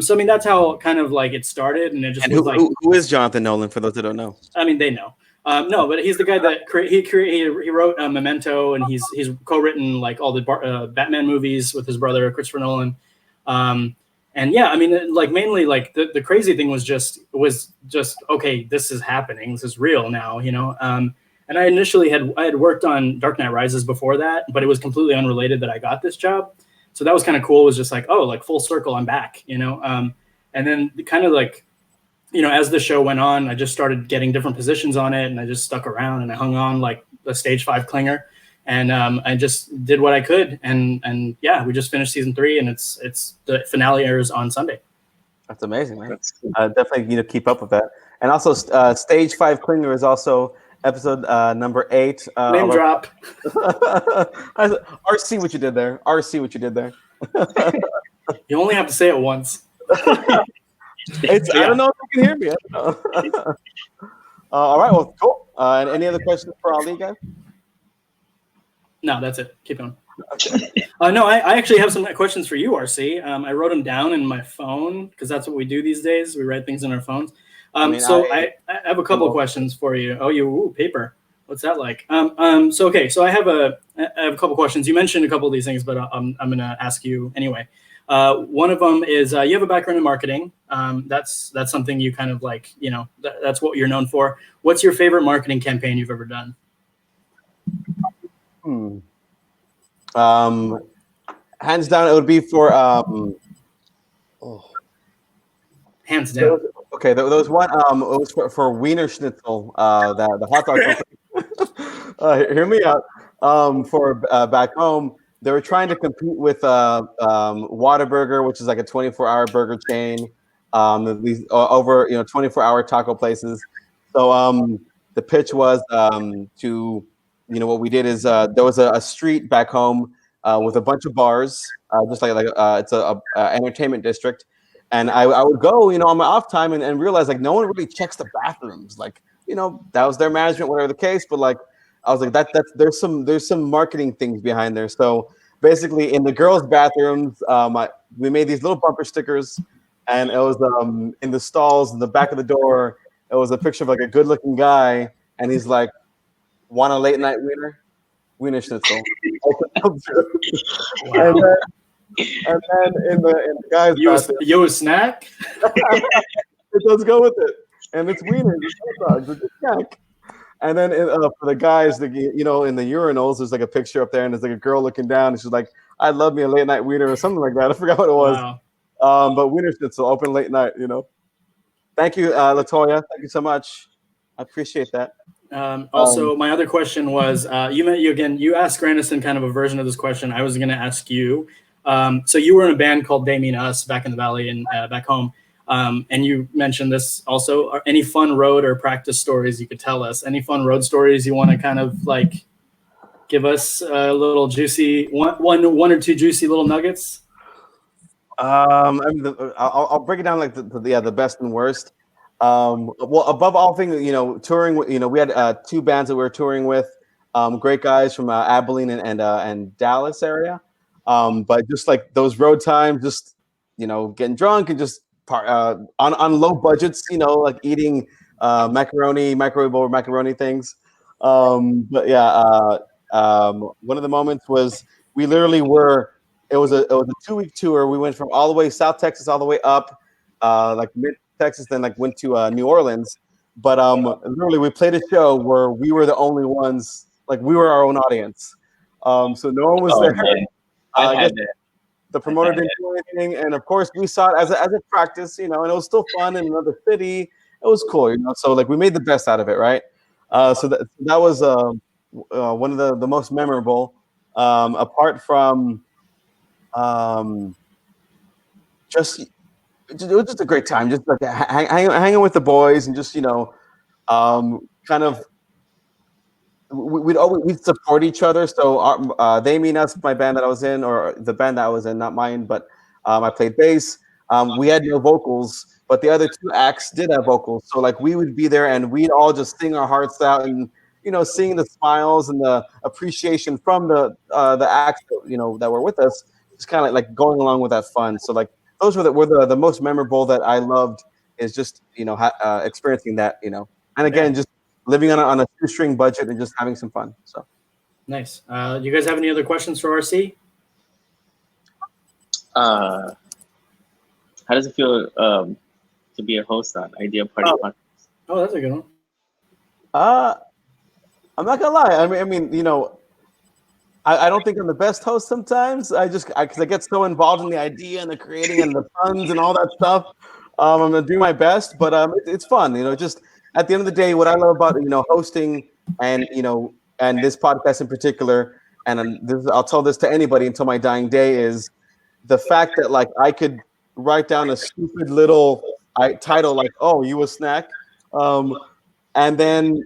So I mean, that's how kind of like it started, and it just was like, who is Jonathan Nolan for those that don't know? I mean, they know. No, but he's the guy that he wrote Memento, and he's co-written like all the Batman movies with his brother Christopher Nolan. And yeah, I mean, like mainly like the crazy thing was just okay, this is happening. This is real now, And I initially had worked on Dark Knight Rises before that, but it was completely unrelated that I got this job. So that was kind of cool. It was just like, oh, like full circle, I'm back, And then kind of like, as the show went on, I just started getting different positions on it, and I just stuck around, and I hung on like the stage 5 clinger, and I just did what I could, and yeah, we just finished season 3, and it's the finale airs on Sunday. That's amazing, man. Definitely need to keep up with that. And also, stage 5 clinger is also episode number 8. Name drop. RC, what you did there. RC, what you did there. You only have to say it once. I don't know if you can hear me. I don't know. All right, well, cool. And any other questions for Ali, guys? No, that's it. Keep going. No, I actually have some questions for you, RC. I wrote them down in my phone because that's what we do these days. We write things in our phones. I have a couple of questions for you. Oh, paper. What's that like? So I have a couple questions. You mentioned a couple of these things, but I'm going to ask you anyway. One of them is you have a background in marketing. That's something you kind of like, that's what you're known for. What's your favorite marketing campaign you've ever done? Hands down, it would be for hands down. Okay, there was one. It was for Wiener Schnitzel. The hot dog. Hear me out. For back home, they were trying to compete with Whataburger, which is like a 24-hour burger chain. These over 24-hour taco places. So the pitch was to what we did is there was a street back home with a bunch of bars, just like it's a entertainment district. And I would go, on my off time and realize like no one really checks the bathrooms. Like, that was their management, whatever the case. But like, I was like, there's some marketing things behind there. So basically, in the girls' bathrooms, we made these little bumper stickers, and it was in the stalls in the back of the door. It was a picture of like a good-looking guy, and he's like, "Want a late night wiener schnitzel?" Wow. And then in the guys' bathroom, a snack. It does go with it, and it's wieners, it's hot dogs, it's a snack. And then for the guys, in the urinals, there's like a picture up there, and there's like a girl looking down, and she's like, "I love me a late night wiener" or something like that. I forgot what it was. Wow. But wiener schnitzel open late night. Thank you, Latoya. Thank you so much. I appreciate that. Also, my other question was, you asked Grandison kind of a version of this question. I was going to ask you. So you were in a band called They Mean Us back in the Valley and back home. And you mentioned this also. Any fun road or practice stories you could tell us? Any fun road stories you want to kind of like give us a little juicy one or two juicy little nuggets? I'll break it down like the best and worst. Well, above all things, touring. We had 2 bands that we were touring with. Great guys from Abilene and Dallas area. But just like those road times, just getting drunk and just on low budgets. Like eating microwave macaroni things. But yeah, one of the moments was we literally were. It was a 2-week tour. We went from all the way South Texas all the way up, like mid Texas, then like went to New Orleans. But literally, we played a show where we were the only ones. Like we were our own audience. So no one was Oh there. man, I guess had that. the promoter didn't do anything, and of course we saw it as a practice, and it was still fun in another city. It was cool, So like we made the best out of it, right? So that was one of the most memorable. Apart from just it was just a great time, just like hanging with the boys and just kind of we'd support each other. So they mean us, my band that I was in, or the band that I was in, not mine, but I played bass. We had no vocals, but the other 2 acts did have vocals. So like we would be there and we'd all just sing our hearts out, and seeing the smiles and the appreciation from the acts that were with us, just kind of like going along with that fun. So like those were the most memorable that I loved, is just experiencing that, and again just living on a shoestring budget and just having some fun. So nice. You guys have any other questions for RC? How does it feel to be a host on Idea Party Podcast? Oh, that's a good one. I'm not gonna lie. I mean, I don't think I'm the best host sometimes. Because I get so involved in the idea and the creating and the puns and all that stuff. I'm gonna do my best, but it's fun. Just at the end of the day, what I love about hosting and and this podcast in particular, and I'll tell this to anybody until my dying day, is the fact that like I could write down a stupid little title like "Oh, you a snack," and then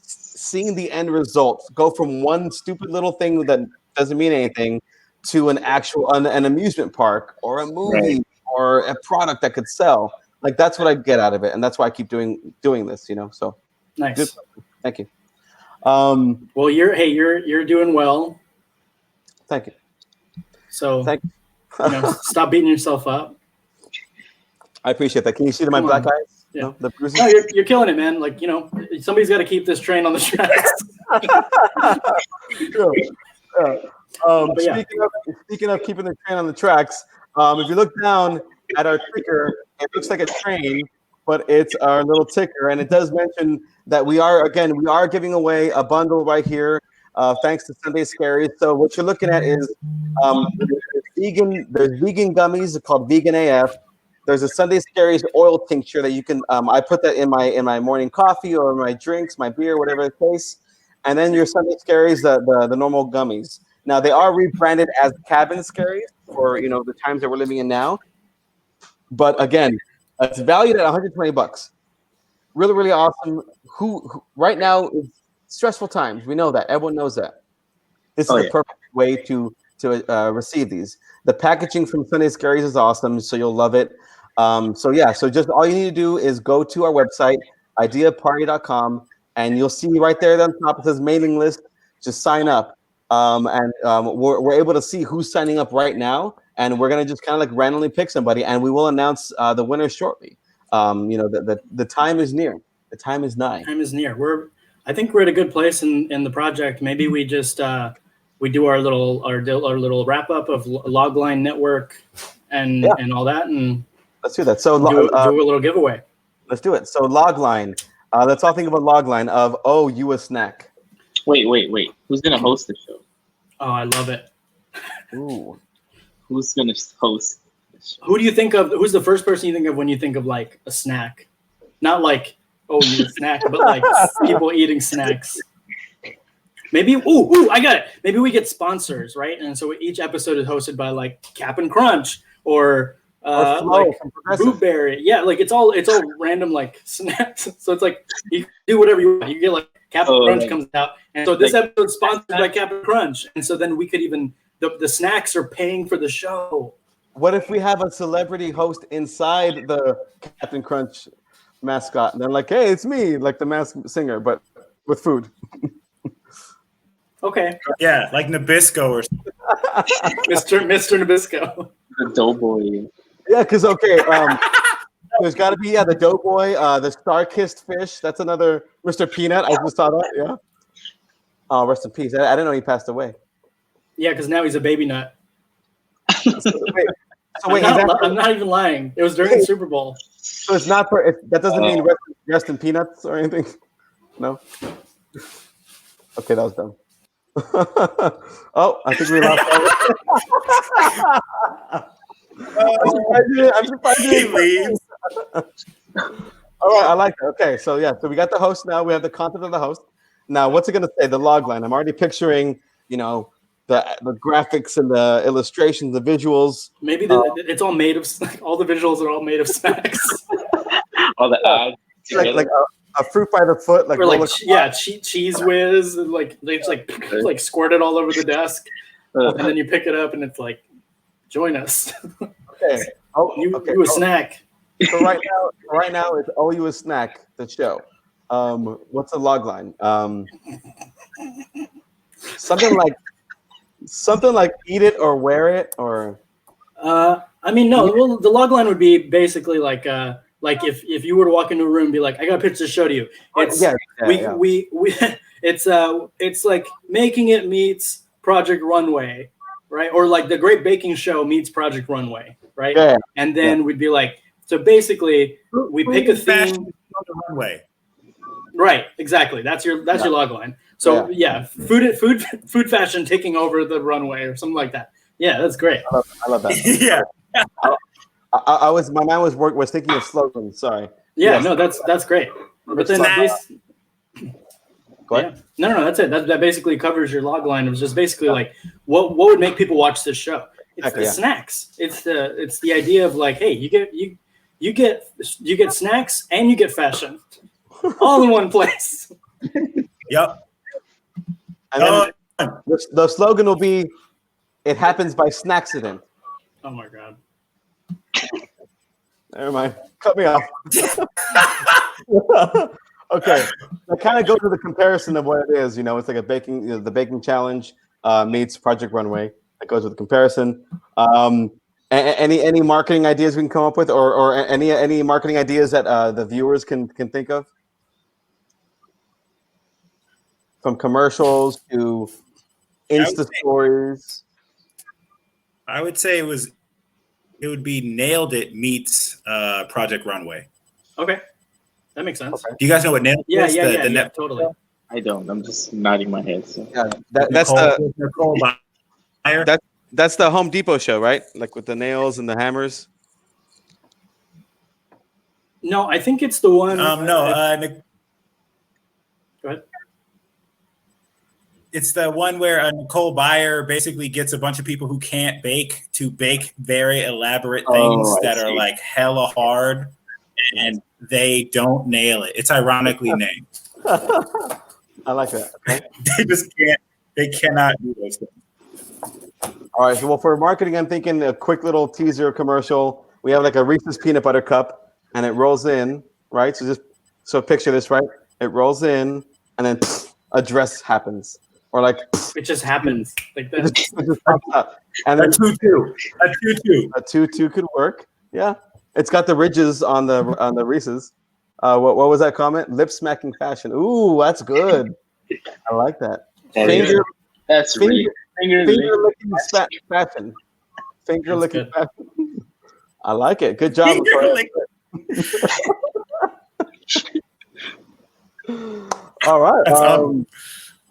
seeing the end result go from one stupid little thing that doesn't mean anything to an actual an amusement park or a movie or a product that could sell. Like that's what I get out of it, and that's why I keep doing this. So nice. Good. Thank you. Well, you're doing well. Thank you. So stop beating yourself up. I appreciate that. Can you see my black eyes? Yeah. No, the bruises? No, you're killing it, man. Like somebody's got to keep this train on the tracks. Speaking of keeping the train on the tracks, if you look down at our ticker, it looks like a train, but it's our little ticker, and it does mention that we are giving away a bundle right here, thanks to Sunday Scaries. So what you're looking at is there's vegan gummies called Vegan AF. There's a Sunday Scaries oil tincture that you can. I put that in my morning coffee or my drinks, my beer, whatever the case. And then your Sunday Scaries, the normal gummies. Now they are rebranded as Cabin Scaries for the times that we're living in now. But again, it's valued at $120. Really, really awesome. Who right now is stressful times. We know that. Everyone knows that. This is the perfect way to receive these. The packaging from Sunday Scaries is awesome, so you'll love it. So just all you need to do is go to our website, ideaparty.com, and you'll see right there on top it says mailing list. Just sign up, we're able to see who's signing up right now, and we're gonna just kind of like randomly pick somebody, and we will announce the winner shortly. The time is near. The time is nigh. Time is near. I think we're at a good place in the project. Maybe we just we do our little wrap up of Logline Network and all that, and let's do that. So do a little giveaway. Let's do it. So Logline. Let's all think about Logline of you a snack. Wait. Who's gonna host the show? Oh, I love it. Ooh. Who's gonna host this show? Who do you think of? Who's the first person you think of when you think of like a snack? Not like you a snack, but like people eating snacks. Maybe I got it. Maybe we get sponsors, right? And so each episode is hosted by like Cap'n Crunch or like Blueberry. Yeah, like it's all random like snacks. So it's like you do whatever you want. You get like Cap'n Crunch comes out, and so this episode's sponsored by Cap'n Crunch, and so then we could even the snacks are paying for the show. What if we have a celebrity host inside the Cap'n Crunch mascot, and they're like, "Hey, it's me," like the masked singer, but with food. Okay, Yeah, like Nabisco or something. Mr. Nabisco. The Doughboy. Yeah, because there's got to be the Doughboy, the star-kissed fish. That's another Mr. Peanut. I just saw that. Yeah. Oh, rest in peace. I didn't know he passed away. Yeah, because now he's a baby nut. Wait, I'm not even lying. It was during the Super Bowl. So it's not for. That doesn't mean rest in peanuts or anything. No. Okay, that was dumb. Oh, I think we lost. I'm surprised you didn't leave. All right, I like that. Okay, so so we got the host now. We have the content of the host. Now, what's it going to say? The log line. I'm already picturing, the graphics and the illustrations, the visuals. Maybe it's all made of all the visuals are all made of snacks. All the ads. Like a fruit by the foot, or cheese whiz, and they just squirt it all over the desk, and then you pick it up and it's like, join us. Okay. Oh, you okay. a snack. So right now it's You a Snack, the show. What's the log line? Something like eat it or wear it or. No. Well, the log line would be basically like if you were to walk into a room and be like, I got to pitch this show to you. It's it's like Making It meets Project Runway, right? Or like The Great Baking Show meets Project Runway, right? Yeah. And then we'd be like, so basically we pick a theme. Runway. Right, exactly. That's your log line. So food fashion taking over the runway or something like that. Yeah, that's great. I love that. Yeah. My mind was thinking of slogans. Sorry. Yeah, no, that's great. But then go ahead. Yeah. No, that's it. That basically covers your log line. It was just basically like what would make people watch this show. It's the snacks. It's the idea of like, hey, you get snacks and you get fashion all in one place. Yep. And then the slogan will be, "It happens by snacksident." Oh my god. Never mind. Cut me off. Okay. I kind of go to the comparison of what it is. It's like a baking, the baking challenge meets Project Runway. That goes with the comparison. Any marketing ideas we can come up with, or any marketing ideas that the viewers can think of, from commercials to Insta stories. I would say it would be Nailed It meets Project Runway. Okay, that makes sense. Okay. Do you guys know what Nailed It is? Yeah, totally. I don't. I'm just nodding my head. So. Yeah, that's the Home Depot show, right? Like with the nails and the hammers. No, I think it's the one. Go ahead. It's the one where Nicole Byer basically gets a bunch of people who can't bake to bake very elaborate things that are like hella hard, and they don't nail it. It's ironically named. I like that. Okay. They just can't. They cannot do those things. All right. So, for marketing, I'm thinking a quick little teaser commercial. We have like a Reese's peanut butter cup, and it rolls in, right? So picture this, right? It rolls in, and then a dress happens. Or like it just happens like that. It just pops up. And then a tutu could work. Yeah, it's got the ridges on the Reese's. What was that comment? Lip smacking fashion. Ooh, that's good. I like that. Finger licking fashion. Finger licking fashion. I like it. Good job. All right.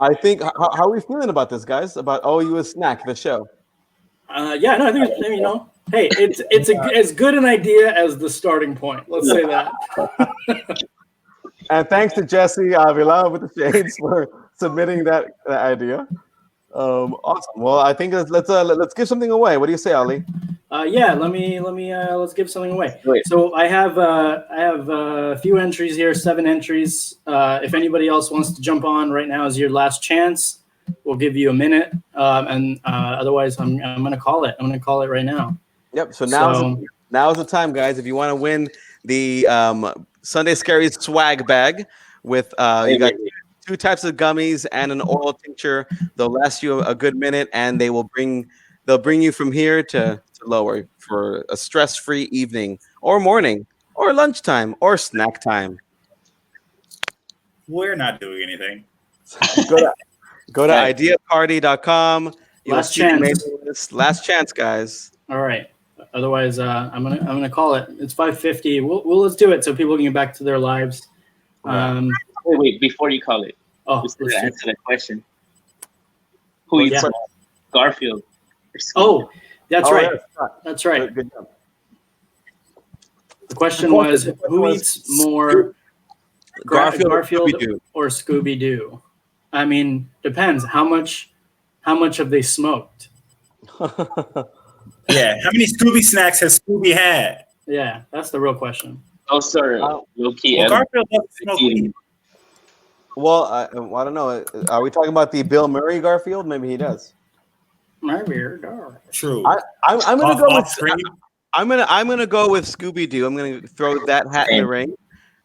I think. How are we feeling about this, guys? About You a Snack, the show? I think hey, it's as good an idea as the starting point. Let's say that. And thanks to Jesse Avila with the Shades for submitting that idea. Awesome. Well, I think let's give something away. What do you say, Ali? Let's give something away. Wait. So I have a few entries here, 7 entries. If anybody else wants to jump on right now is your last chance. We'll give you a minute, and otherwise I'm going to call it. I'm going to call it right now. Yep. So now's the time, guys. If you want to win the Sunday Scaries swag bag with you got two types of gummies and an oil tincture. They'll last you a good minute, and they'll bring you from here to lower for a stress-free evening or morning or lunchtime or snack time. We're not doing anything. Go to ideaparty.com. Last chance. Last chance, guys. All right. Otherwise, I'm gonna call it. It's 5:50. Let's do it so people can get back to their lives. Wait, before you call it. Let's answer that question. Who eats more, Garfield? Oh, that's right. Yeah. That's right. Good job. The question was, who eats more, Garfield or Scooby-Doo? I mean, depends. How much have they smoked? Yeah. How many Scooby snacks has Scooby had? Yeah, that's the real question. Oh, sorry. Low-key. Well, Garfield doesn't smoke weed. Well, I don't know. Are we talking about the Bill Murray Garfield? Maybe he does. True. I'm gonna go with screen. I'm gonna go with Scooby Doo. I'm gonna throw that hat in the ring.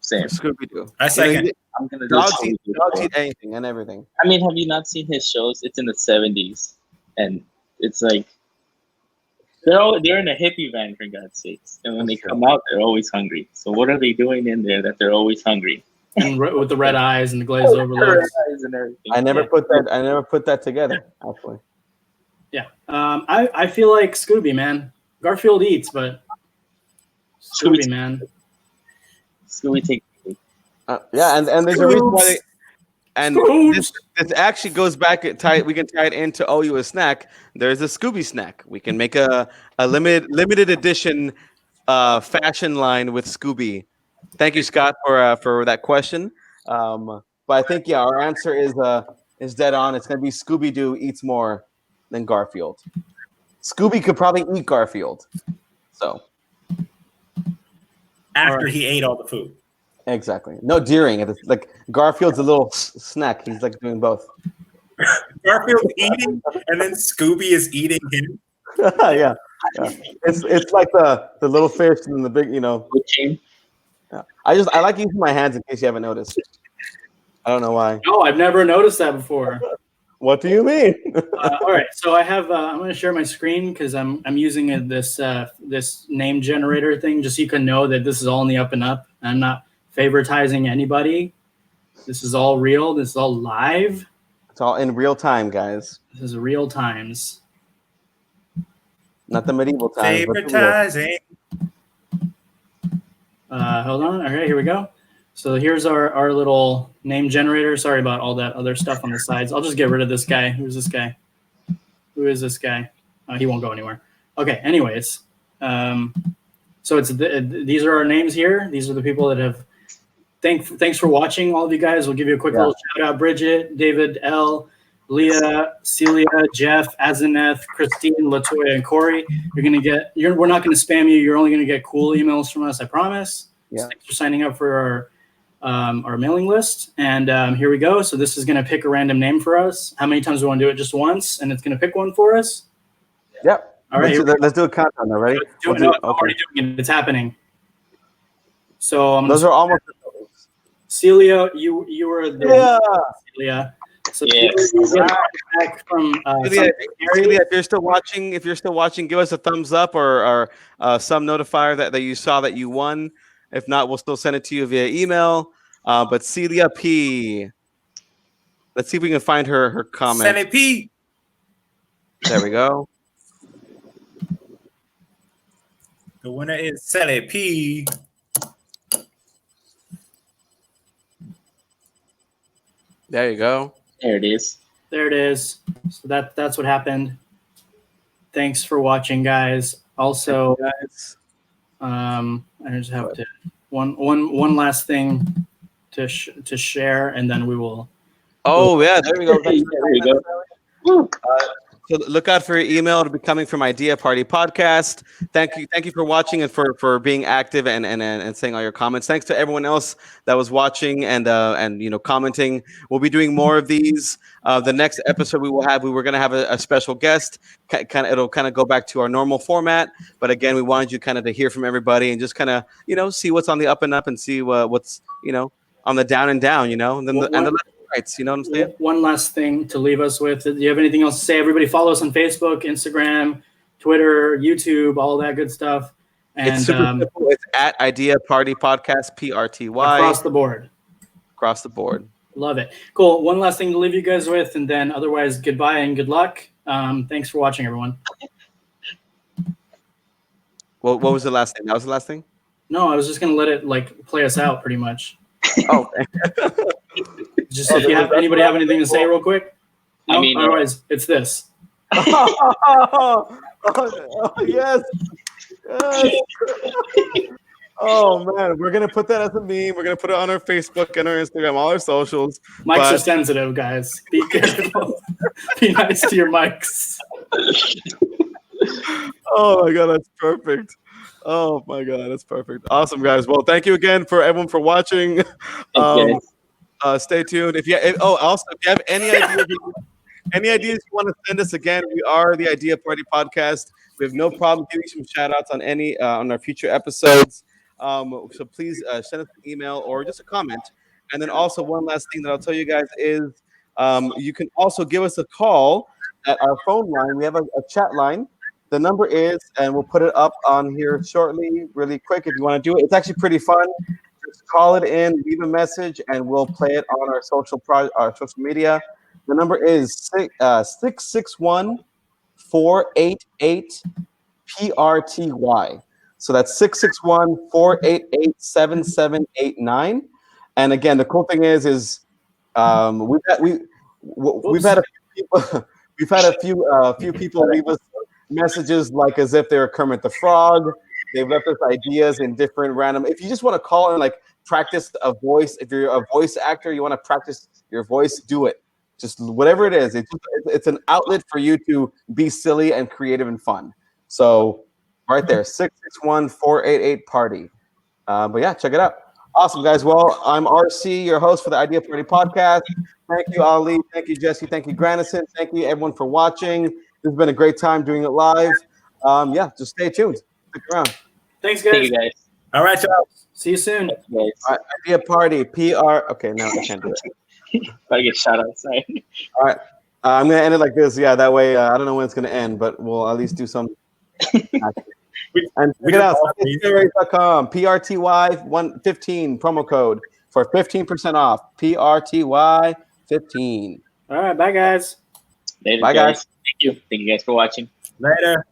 Same. Scooby Doo. I second. I'm gonna Dogs eat anything and everything. I mean, have you not seen his shows? It's in the 70s, and it's like they're in a hippie van, for God's sakes. And when they come out, they're always hungry. So what are they doing in there that they're always hungry? And with the red eyes and the glazed overloads. I never put that together, actually. Yeah. I feel like Scooby, man. Garfield eats, but Scooby, man. Scooby takes. Yeah, and there's a reason why they. And this actually goes back. We can tie it into you a snack. There's a Scooby snack. We can make a limited edition fashion line with Scooby. Thank you, Scott, for that question. But I think our answer is dead on. It's going to be Scooby Doo eats more than Garfield. Scooby could probably eat Garfield. So after he ate all the food. Exactly. No deering. It's like Garfield's a little snack. He's like doing both. Garfield's eating, and then Scooby is eating him. Yeah. It's like the little fish and the big, Yeah. I like using my hands in case you haven't noticed. I don't know why. No, I've never noticed that before. What do you mean? All right, so I have. I'm going to share my screen because I'm using this name generator thing just so you can know that this is all in the up and up. I'm not favoritizing anybody. This is all real. This is all live. It's all in real time, guys. This is real times. Not the medieval times. Favoritizing. Hold on. All right, here we go. So here's our little name generator. Sorry about all that other stuff on the sides. I'll just get rid of this guy. Who's this guy? Who is this guy? He won't go anywhere. Okay. Anyways, so these are our names here. These are the people that have. Thanks for watching, all of you guys. We'll give you a quick little shout out: Bridget, David, L, Leah, Celia, Jeff, Azeneth, Christine, Latoya, and Corey. We're not gonna spam you. You're only gonna get cool emails from us. I promise. Yeah. So thanks for signing up for our mailing list. And here we go. So this is gonna pick a random name for us. How many times do we want to do it? Just once, and it's gonna pick one for us. Yep. All right. Let's do a countdown. All right. I'm already doing it. It's happening. So those are almost. Celia, you were the Celia. So back from Celia, if you're still watching, give us a thumbs up or some notifier that you saw that you won. If not, we'll still send it to you via email. But Celia P. Let's see if we can find her comment. Celia P. There we go. The winner is Celia P. There you go. There it is. There it is. So that's what happened. Thanks for watching, guys. Also, I just have to one last thing to share, and then we will. Oh yeah, there we go. There you go. So look out for your email. It'll be coming from Idea Party Podcast. Thank you for watching and for being active and saying all your comments. Thanks to everyone else that was watching and commenting. We'll be doing more of these. The next episode we were going to have a special guest. It'll kind of go back to our normal format, but again, we wanted you kind of to hear from everybody and just kind of see what's on the up and up and see what's on the down and down. And then the left and rights. You know what I'm saying? One last thing to leave us with. Do you have anything else to say? Everybody follow us on Facebook, Instagram, Twitter, YouTube, all that good stuff. And it's super simple. It's at Idea Party Podcast, PRTY. Across the board. Across the board. Love it. Cool. One last thing to leave you guys with, and then otherwise, goodbye and good luck. Thanks for watching, everyone. Well, what was the last thing? That was the last thing? No, I was just going to let it play us out pretty much. Oh, okay. Just if you have anybody have anything to say real quick? No? Otherwise, it's this. Oh, yes. Oh man, we're gonna put that as a meme. We're gonna put it on our Facebook and our Instagram, all our socials. Mics are sensitive, guys. Be careful. Be nice to your mics. Oh my god, that's perfect. Oh my god, that's perfect. Awesome, guys. Well, thank you again for everyone for watching. Stay tuned. If you have any ideas you want to send us, again, we are the Idea Party Podcast. We have no problem giving some shout outs on on our future episodes. So please send us an email or just a comment. And then also one last thing that I'll tell you guys is you can also give us a call at our phone line. We have a chat line. The number is, and we'll put it up on here shortly, really quick if you want to do it. It's actually pretty fun. Just call it in, leave a message, and we'll play it on our social media. The number is 661-488-PRTY. So that's 661-488-7789. And again, the cool thing is we've had a few people leave us messages like as if they were Kermit the Frog. They've left us ideas in different random. If you just want to call and practice a voice, if you're a voice actor, you want to practice your voice, do it. Just whatever it is, it's an outlet for you to be silly and creative and fun. So right there, 661-488-PARTY. But yeah, check it out. Awesome, guys. Well, I'm RC, your host for the Idea Party Podcast. Thank you, Ali. Thank you, Jesse. Thank you, Granison. Thank you, everyone, for watching. This has been a great time doing it live. Just stay tuned. Stick around. Thanks, guys. Thank you, guys. All right, y'all. See you soon. All right. Idea Party, PR. Okay, now I can't do it. Gotta get shout outs. Sorry. All right. I'm going to end it like this. Yeah, that way I don't know when it's going to end, but we'll at least do some. And check it out. PRTY PRTY15 promo code for 15% off. PRTY15. All right. Bye, guys. Later, Bye, guys. Thank you. Thank you guys for watching. Later.